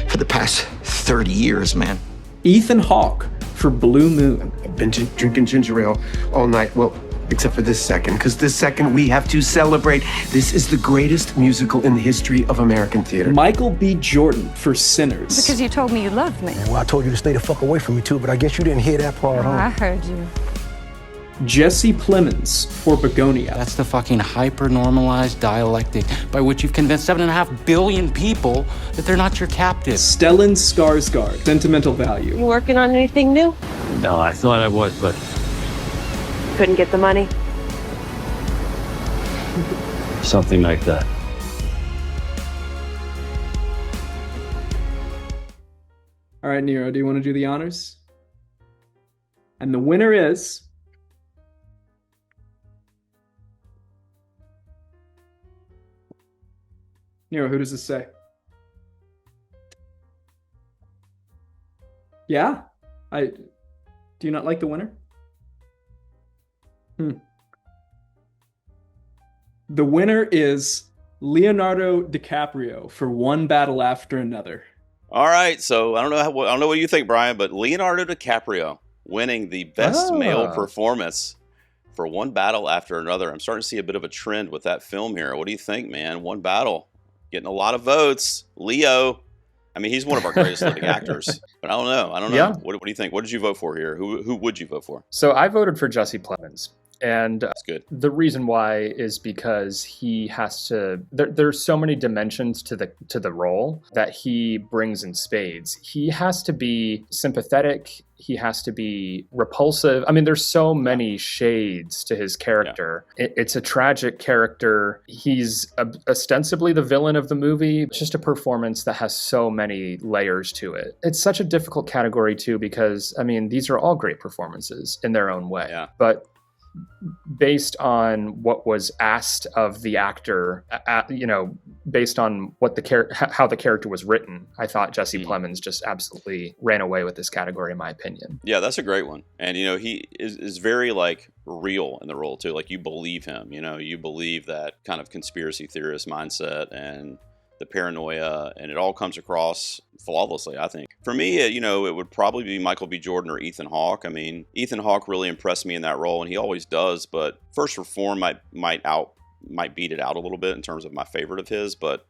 for the past 30 years, man. Ethan Hawke for Blue Moon. I've been drinking ginger ale all night. Well, except for this second, because this second we have to celebrate. This is the greatest musical in the history of American theater. Michael B. Jordan for Sinners. Because you told me you loved me. Well, I told you to stay the fuck away from me too, but I guess you didn't hear that part, huh? I heard you. Jesse Plemons for Begonia. That's the fucking hyper-normalized dialectic by which you've convinced 7.5 billion people that they're not your captive. Stellan Skarsgård, Sentimental Value. You working on anything new? No, I thought I was, but Couldn't get the money? something like that. All right, Nero, do you want to do the honors? And the winner is... Nero, who does this say? Yeah? Do you not like the winner? The winner is Leonardo DiCaprio for One Battle After Another. All right, so I don't know what you think, Brian, but Leonardo DiCaprio winning the best male performance for One Battle After Another. I'm starting to see a bit of a trend with that film here. What do you think, man? One Battle getting a lot of votes. Leo, I mean, he's one of our greatest living actors, but I don't know. Yeah. What do you think? What did you vote for here? Who would you vote for? So I voted for Jesse Plemons. And that's good. The reason why is because he has to. There's so many dimensions to the role that he brings in spades. He has to be sympathetic. He has to be repulsive. I mean, there's so many shades to his character. Yeah. It's a tragic character. He's ostensibly the villain of the movie. It's just a performance that has so many layers to it. It's such a difficult category too because I mean, these are all great performances in their own way. Yeah. But based on what was asked of the actor, based on what how the character was written, I thought Jesse Plemons just absolutely ran away with this category, in my opinion. Yeah, that's a great one. And, he is very, real in the role, too. Like, you believe him, you believe that kind of conspiracy theorist mindset and the paranoia, and it all comes across flawlessly, I think. For me, it would probably be Michael B. Jordan or Ethan Hawke. I mean, Ethan Hawke really impressed me in that role, and he always does, but First Reform might beat it out a little bit in terms of my favorite of his, but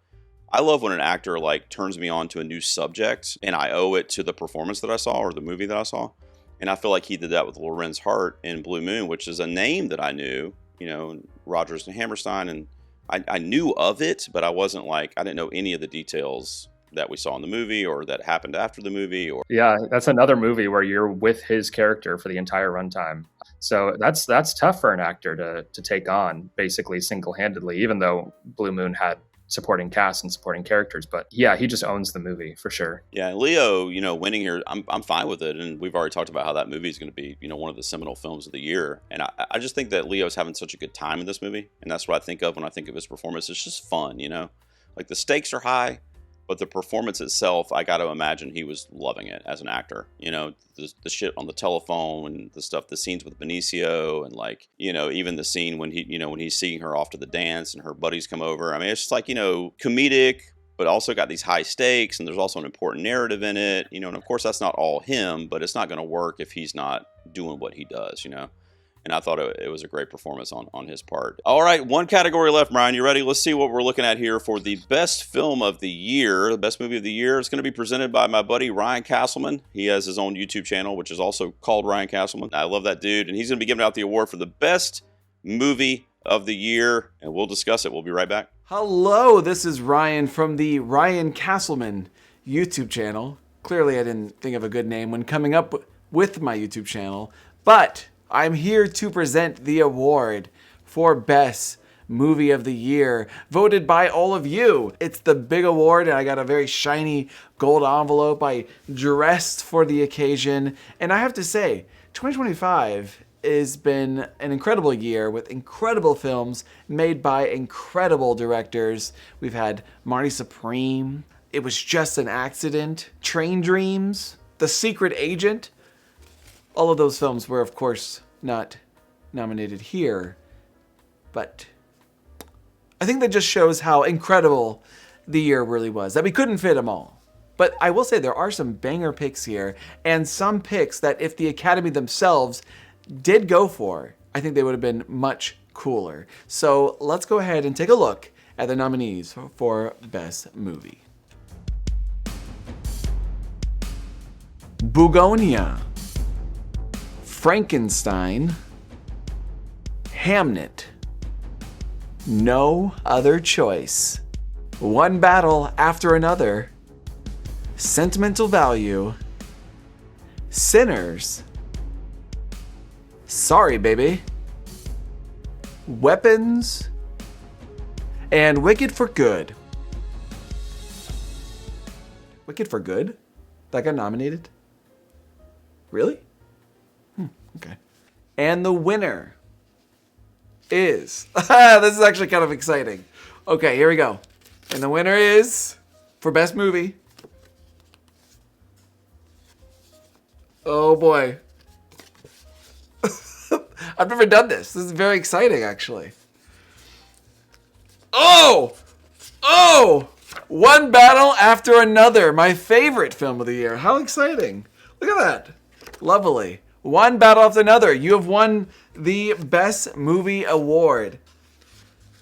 I love when an actor, turns me on to a new subject, and I owe it to the performance that I saw or the movie that I saw, and I feel like he did that with Lorenz Hart in Blue Moon, which is a name that I knew, Rodgers and Hammerstein, and I knew of it, but I wasn't I didn't know any of the details that we saw in the movie or that happened after the movie. Yeah, that's another movie where you're with his character for the entire runtime. So that's tough for an actor to take on basically single-handedly, even though Blue Moon had supporting cast and supporting characters. But yeah, he just owns the movie for sure. Yeah, and Leo, winning here, I'm fine with it. And we've already talked about how that movie is going to be, one of the seminal films of the year. And I just think that Leo's having such a good time in this movie. And that's what I think of when I think of his performance. It's just fun, the stakes are high, but the performance itself, I got to imagine he was loving it as an actor. The shit on the telephone and the scenes with Benicio and even the scene when when he's seeing her off to the dance and her buddies come over. I mean, it's just comedic, but also got these high stakes, and there's also an important narrative in it, you know, and of course that's not all him, but it's not going to work if he's not doing what he does, you know. And I thought it was a great performance on his part. All right, one category left, Brian. You ready? Let's see what we're looking at here for the best film of the year. The best movie of the year is going to be presented by my buddy Ryan Castleman. He has his own YouTube channel, which is also called Ryan Castleman. I love that dude. And he's going to be giving out the award for the best movie of the year. And we'll discuss it. We'll be right back. Hello, this is Ryan from the Ryan Castleman YouTube channel. Clearly, I didn't think of a good name when coming up with my YouTube channel, but I'm here to present the award for Best Movie of the Year, voted by all of you. It's the big award, and I got a very shiny gold envelope. I dressed for the occasion, and I have to say, 2025 has been an incredible year with incredible films made by incredible directors. We've had Marty Supreme, It Was Just an Accident, Train Dreams, The Secret Agent. All of those films were, of course, not nominated here, but I think that just shows how incredible the year really was, that we couldn't fit them all. But I will say there are some banger picks here, and some picks that if the Academy themselves did go for, I think they would have been much cooler. So let's go ahead and take a look at the nominees for Best Movie. Bugonia, Frankenstein, Hamnet, No Other Choice, One Battle After Another, Sentimental Value, Sinners, Sorry Baby, Weapons, and Wicked for Good. Wicked for Good? That got nominated? Really? Okay. And the winner is... this is actually kind of exciting. Okay, here we go. And the winner is, for Best Movie... Oh boy. I've never done this. This is very exciting, actually. Oh! One Battle After Another, my favorite film of the year. How exciting. Look at that. Lovely. One Battle After Another. You have won the Best Movie Award.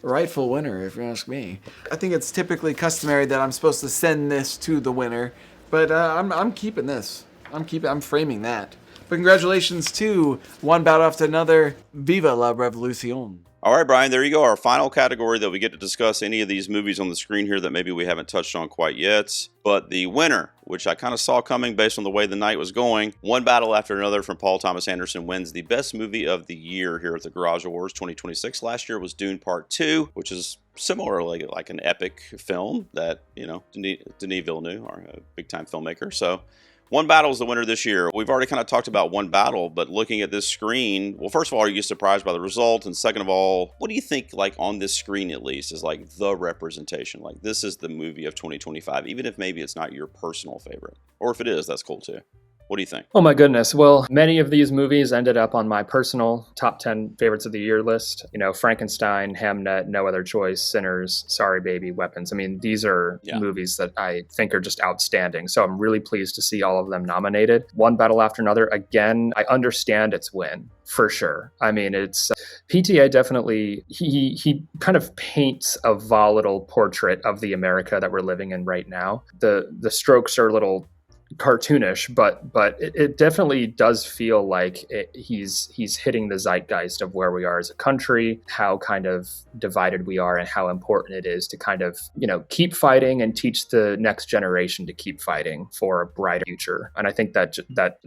Rightful winner, if you ask me. I think it's typically customary that I'm supposed to send this to the winner, but I'm keeping this. I'm framing that. But congratulations to One Battle After Another. Viva la Revolution. All right, Brian, there you go. Our final category that we get to discuss any of these movies on the screen here that maybe we haven't touched on quite yet. But the winner, which I kind of saw coming based on the way the night was going, One Battle After Another from Paul Thomas Anderson wins the Best Movie of the Year here at the Garage Awards 2026. Last year was Dune Part 2, which is similarly like an epic film that, you know, Denis Villeneuve, our big-time filmmaker. So One Battle is the winner this year. We've already kind of talked about One Battle, but looking at this screen, well, first of all, are you surprised by the result? And second of all, what do you think, like on this screen at least, is like the representation? Like this is the movie of 2025, even if maybe it's not your personal favorite. Or if it is, that's cool too. What do you think? Oh my goodness. Well, many of these movies ended up on my personal top 10 favorites of the year list. You know, Frankenstein, Hamnet, No Other Choice, Sinners, Sorry Baby, Weapons. I mean, these are movies that I think are just outstanding. So I'm really pleased to see all of them nominated. One Battle After Another, again, I understand its win. For sure. I mean, it's PTA definitely, he kind of paints a volatile portrait of the America that we're living in right now. The strokes are a little cartoonish, but it definitely does feel like he's hitting the zeitgeist of where we are as a country, how kind of divided we are, and how important it is to kind of, you know, keep fighting and teach the next generation to keep fighting for a brighter future. And I think that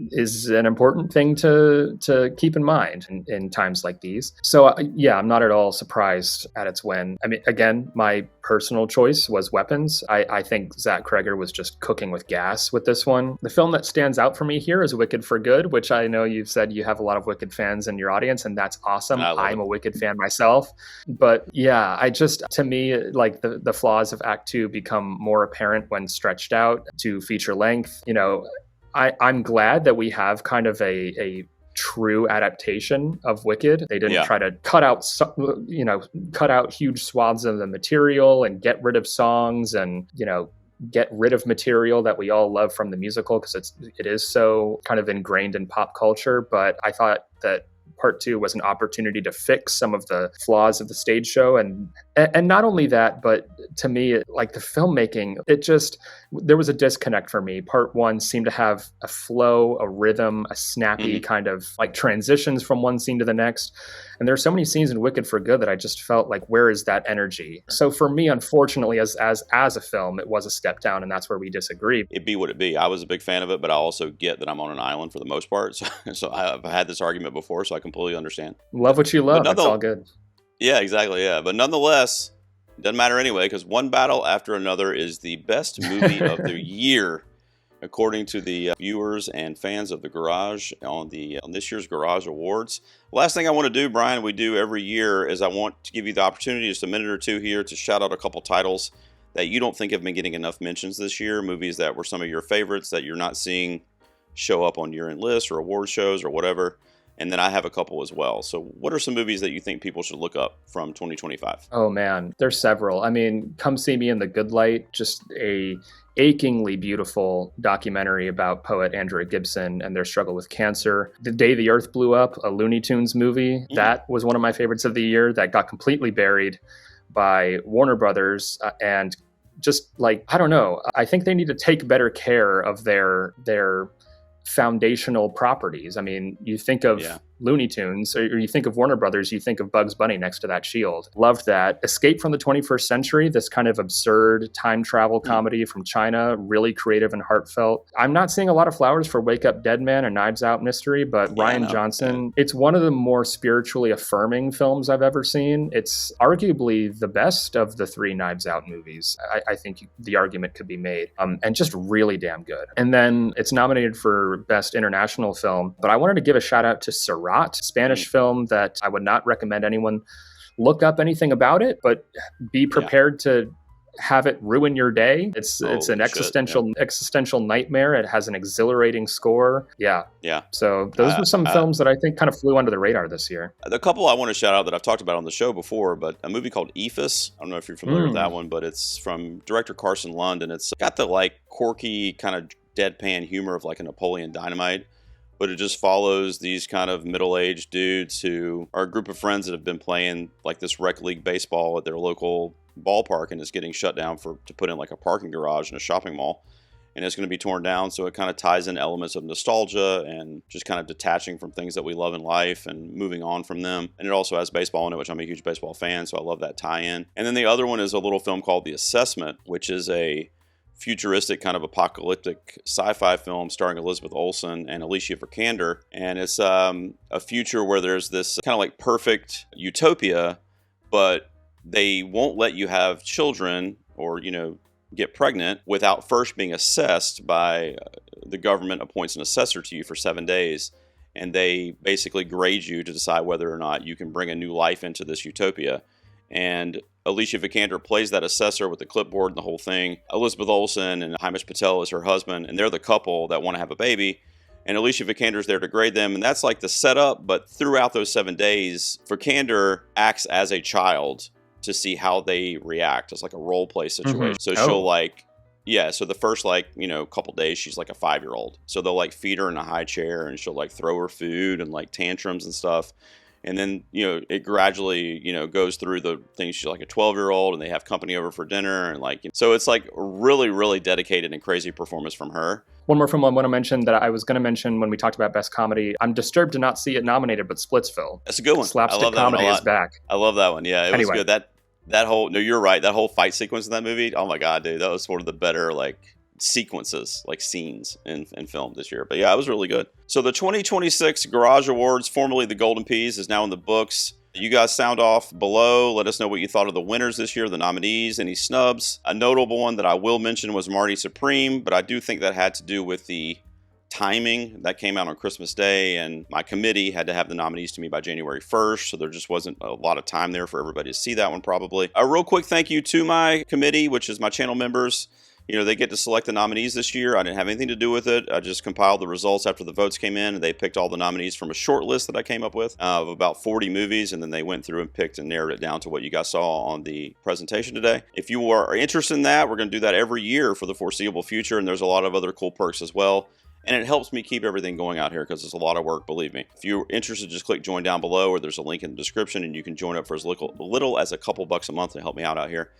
is an important thing to keep in mind in times like these. So yeah, I'm not at all surprised at its win. I mean, again, my personal choice was Weapons. I think Zach Cregger was just cooking with gas with this one. The film that stands out for me here is Wicked for Good, which I know you've said you have a lot of Wicked fans in your audience, and that's awesome. I'm a Wicked fan myself. But yeah, to me, like the flaws of Act 2 become more apparent when stretched out to feature length. You know, I'm glad that we have kind of a true adaptation of Wicked. They didn't try to cut out huge swaths of the material and get rid of songs and, get rid of material that we all love from the musical, because it is so kind of ingrained in pop culture. But I thought that part 2 was an opportunity to fix some of the flaws of the stage show. And not only that, but to me, like the filmmaking, there was a disconnect for me. Part 1 seemed to have a flow, a rhythm, a snappy kind of like transitions from one scene to the next. And there are so many scenes in Wicked for Good that I just felt like, where is that energy? So for me, unfortunately, as a film, it was a step down, and that's where we disagree. It be what it be. I was a big fan of it, but I also get that I'm on an island for the most part. So I've had this argument before, so I completely understand. Love what you love. It's all good. Yeah, exactly. Yeah. But nonetheless, it doesn't matter anyway, because One Battle After Another is the best movie of the year, according to the viewers and fans of the Garage on this year's Garage Awards. Last thing I want to do, Brian, we do every year, is I want to give you the opportunity, just a minute or two here, to shout out a couple titles that you don't think have been getting enough mentions this year, movies that were some of your favorites that you're not seeing show up on year-end lists or award shows or whatever. And then I have a couple as well. So what are some movies that you think people should look up from 2025? Oh man, there's several. I mean, Come See Me in the Good Light, just a achingly beautiful documentary about poet Andrea Gibson and their struggle with cancer. The Day the Earth Blew Up, a Looney Tunes movie, that was one of my favorites of the year, that got completely buried by Warner Brothers. And just like, I don't know, I think they need to take better care of their foundational properties. I mean, you think of Looney Tunes, or you think of Warner Brothers, you think of Bugs Bunny next to that shield. Loved that. Escape from the 21st Century, this kind of absurd time travel comedy from China, really creative and heartfelt. I'm not seeing a lot of flowers for Wake Up Dead Man and Knives Out Mystery, but Rian Johnson, it's one of the more spiritually affirming films I've ever seen. It's arguably the best of the 3 Knives Out movies. I think the argument could be made, and just really damn good. And then it's nominated for Best International Film, but I wanted to give a shout out to Seurat, Spanish film that I would not recommend anyone look up anything about it, but be prepared to have it ruin your day. It's an existential nightmare. It has an exhilarating score. Yeah. So those were some films that I think kind of flew under the radar this year. The couple I want to shout out that I've talked about on the show before, but a movie called Ephus. I don't know if you're familiar with that one, but it's from director Carson Lund, and it's got the like quirky kind of deadpan humor of like a Napoleon Dynamite, but it just follows these kind of middle-aged dudes who are a group of friends that have been playing like this rec league baseball at their local ballpark, and it's getting shut down to put in like a parking garage in a shopping mall, and it's going to be torn down. So it kind of ties in elements of nostalgia and just kind of detaching from things that we love in life and moving on from them. And it also has baseball in it, which I'm a huge baseball fan, so I love that tie-in. And then the other one is a little film called The Assessment, which is a futuristic kind of apocalyptic sci-fi film starring Elizabeth Olsen and Alicia Vikander. And it's a future where there's this kind of like perfect utopia, but they won't let you have children or, get pregnant without first being assessed by the government appoints an assessor to you for 7 days. And they basically grade you to decide whether or not you can bring a new life into this utopia. And Alicia Vikander plays that assessor with the clipboard and the whole thing. Elizabeth Olsen and Hamish Patel is her husband, and they're the couple that want to have a baby. And Alicia Vikander's there to grade them, and that's like the setup. But throughout those 7 days, Vikander acts as a child to see how they react. It's like a role play situation. So she'll so the first couple days, she's like a 5-year-old. So they'll like feed her in a high chair, and she'll like throw her food and like tantrums and stuff. And then, it gradually, goes through the things. She's like a 12-year-old, and they have company over for dinner. And so it's like really, really dedicated and crazy performance from her. One more film I want to mention that I was going to mention when we talked about Best Comedy. I'm disturbed to not see it nominated, but Splitsville. That's a good one. Slapstick comedy is back. I love that one. Yeah, it was good. That whole, no, you're right. That whole fight sequence in that movie. Oh my God, dude. That was one of the better, sequences, scenes in film this year. But yeah, it was really good. So the 2026 Garage Awards, formerly the Golden Peas, is now in the books. You guys sound off below. Let us know what you thought of the winners this year, the nominees, any snubs. A notable one that I will mention was Marty Supreme, but I do think that had to do with the timing. That came out on Christmas Day, and my committee had to have the nominees to me by January 1st, so there just wasn't a lot of time there for everybody to see that one probably. A real quick thank you to my committee, which is my channel members. You know, they get to select the nominees this year. I didn't have anything to do with it. I just compiled the results after the votes came in, and they picked all the nominees from a short list that I came up with of about 40 movies, and then they went through and picked and narrowed it down to what you guys saw on the presentation today. If you are interested in that, we're going to do that every year for the foreseeable future, and there's a lot of other cool perks as well. And it helps me keep everything going out here because it's a lot of work, believe me. If you're interested, just click join down below, or there's a link in the description, and you can join up for as little as a couple bucks a month to help me out here.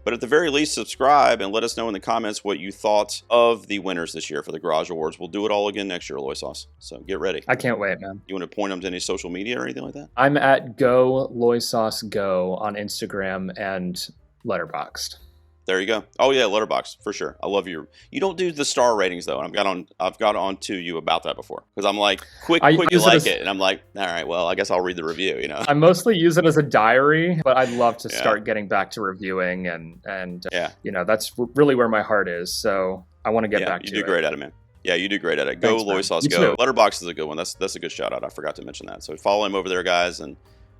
But at the very least, subscribe and let us know in the comments what you thought of the winners this year for the Garage Awards. We'll do it all again next year, Loy Sauce. So get ready. I can't wait, man. You want to point them to any social media or anything like that? I'm at Go Loy Sauce Go on Instagram and Letterboxd. There you go. Oh yeah, Letterboxd for sure. I love you don't do the star ratings though. And I've got on to you about that before because I'm like quick like it, and I'm like, all right, well, I guess I'll read the review. You know, I mostly use it as a diary, but I'd love to start getting back to reviewing, and you know, that's really where my heart is. So I want to get back to it. You do great at it, man. Yeah, you do great at it. Go Loy Sauce Go. Letterboxd is a good one. That's a good shout out. I forgot to mention that. So follow him over there, guys, and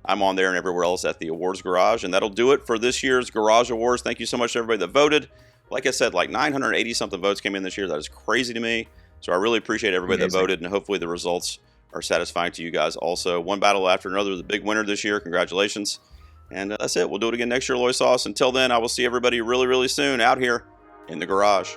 I'm on there and everywhere else at the Awards Garage. And that'll do it for this year's Garage Awards. Thank you so much to everybody that voted. Like I said, like 980 something votes came in this year. That is crazy to me. So I really appreciate everybody that voted, and hopefully the results are satisfying to you guys also. One battle after another, the big winner this year. Congratulations. And that's it. We'll do it again next year, Loy Sauce. Until then, I will see everybody really, really soon out here in the garage.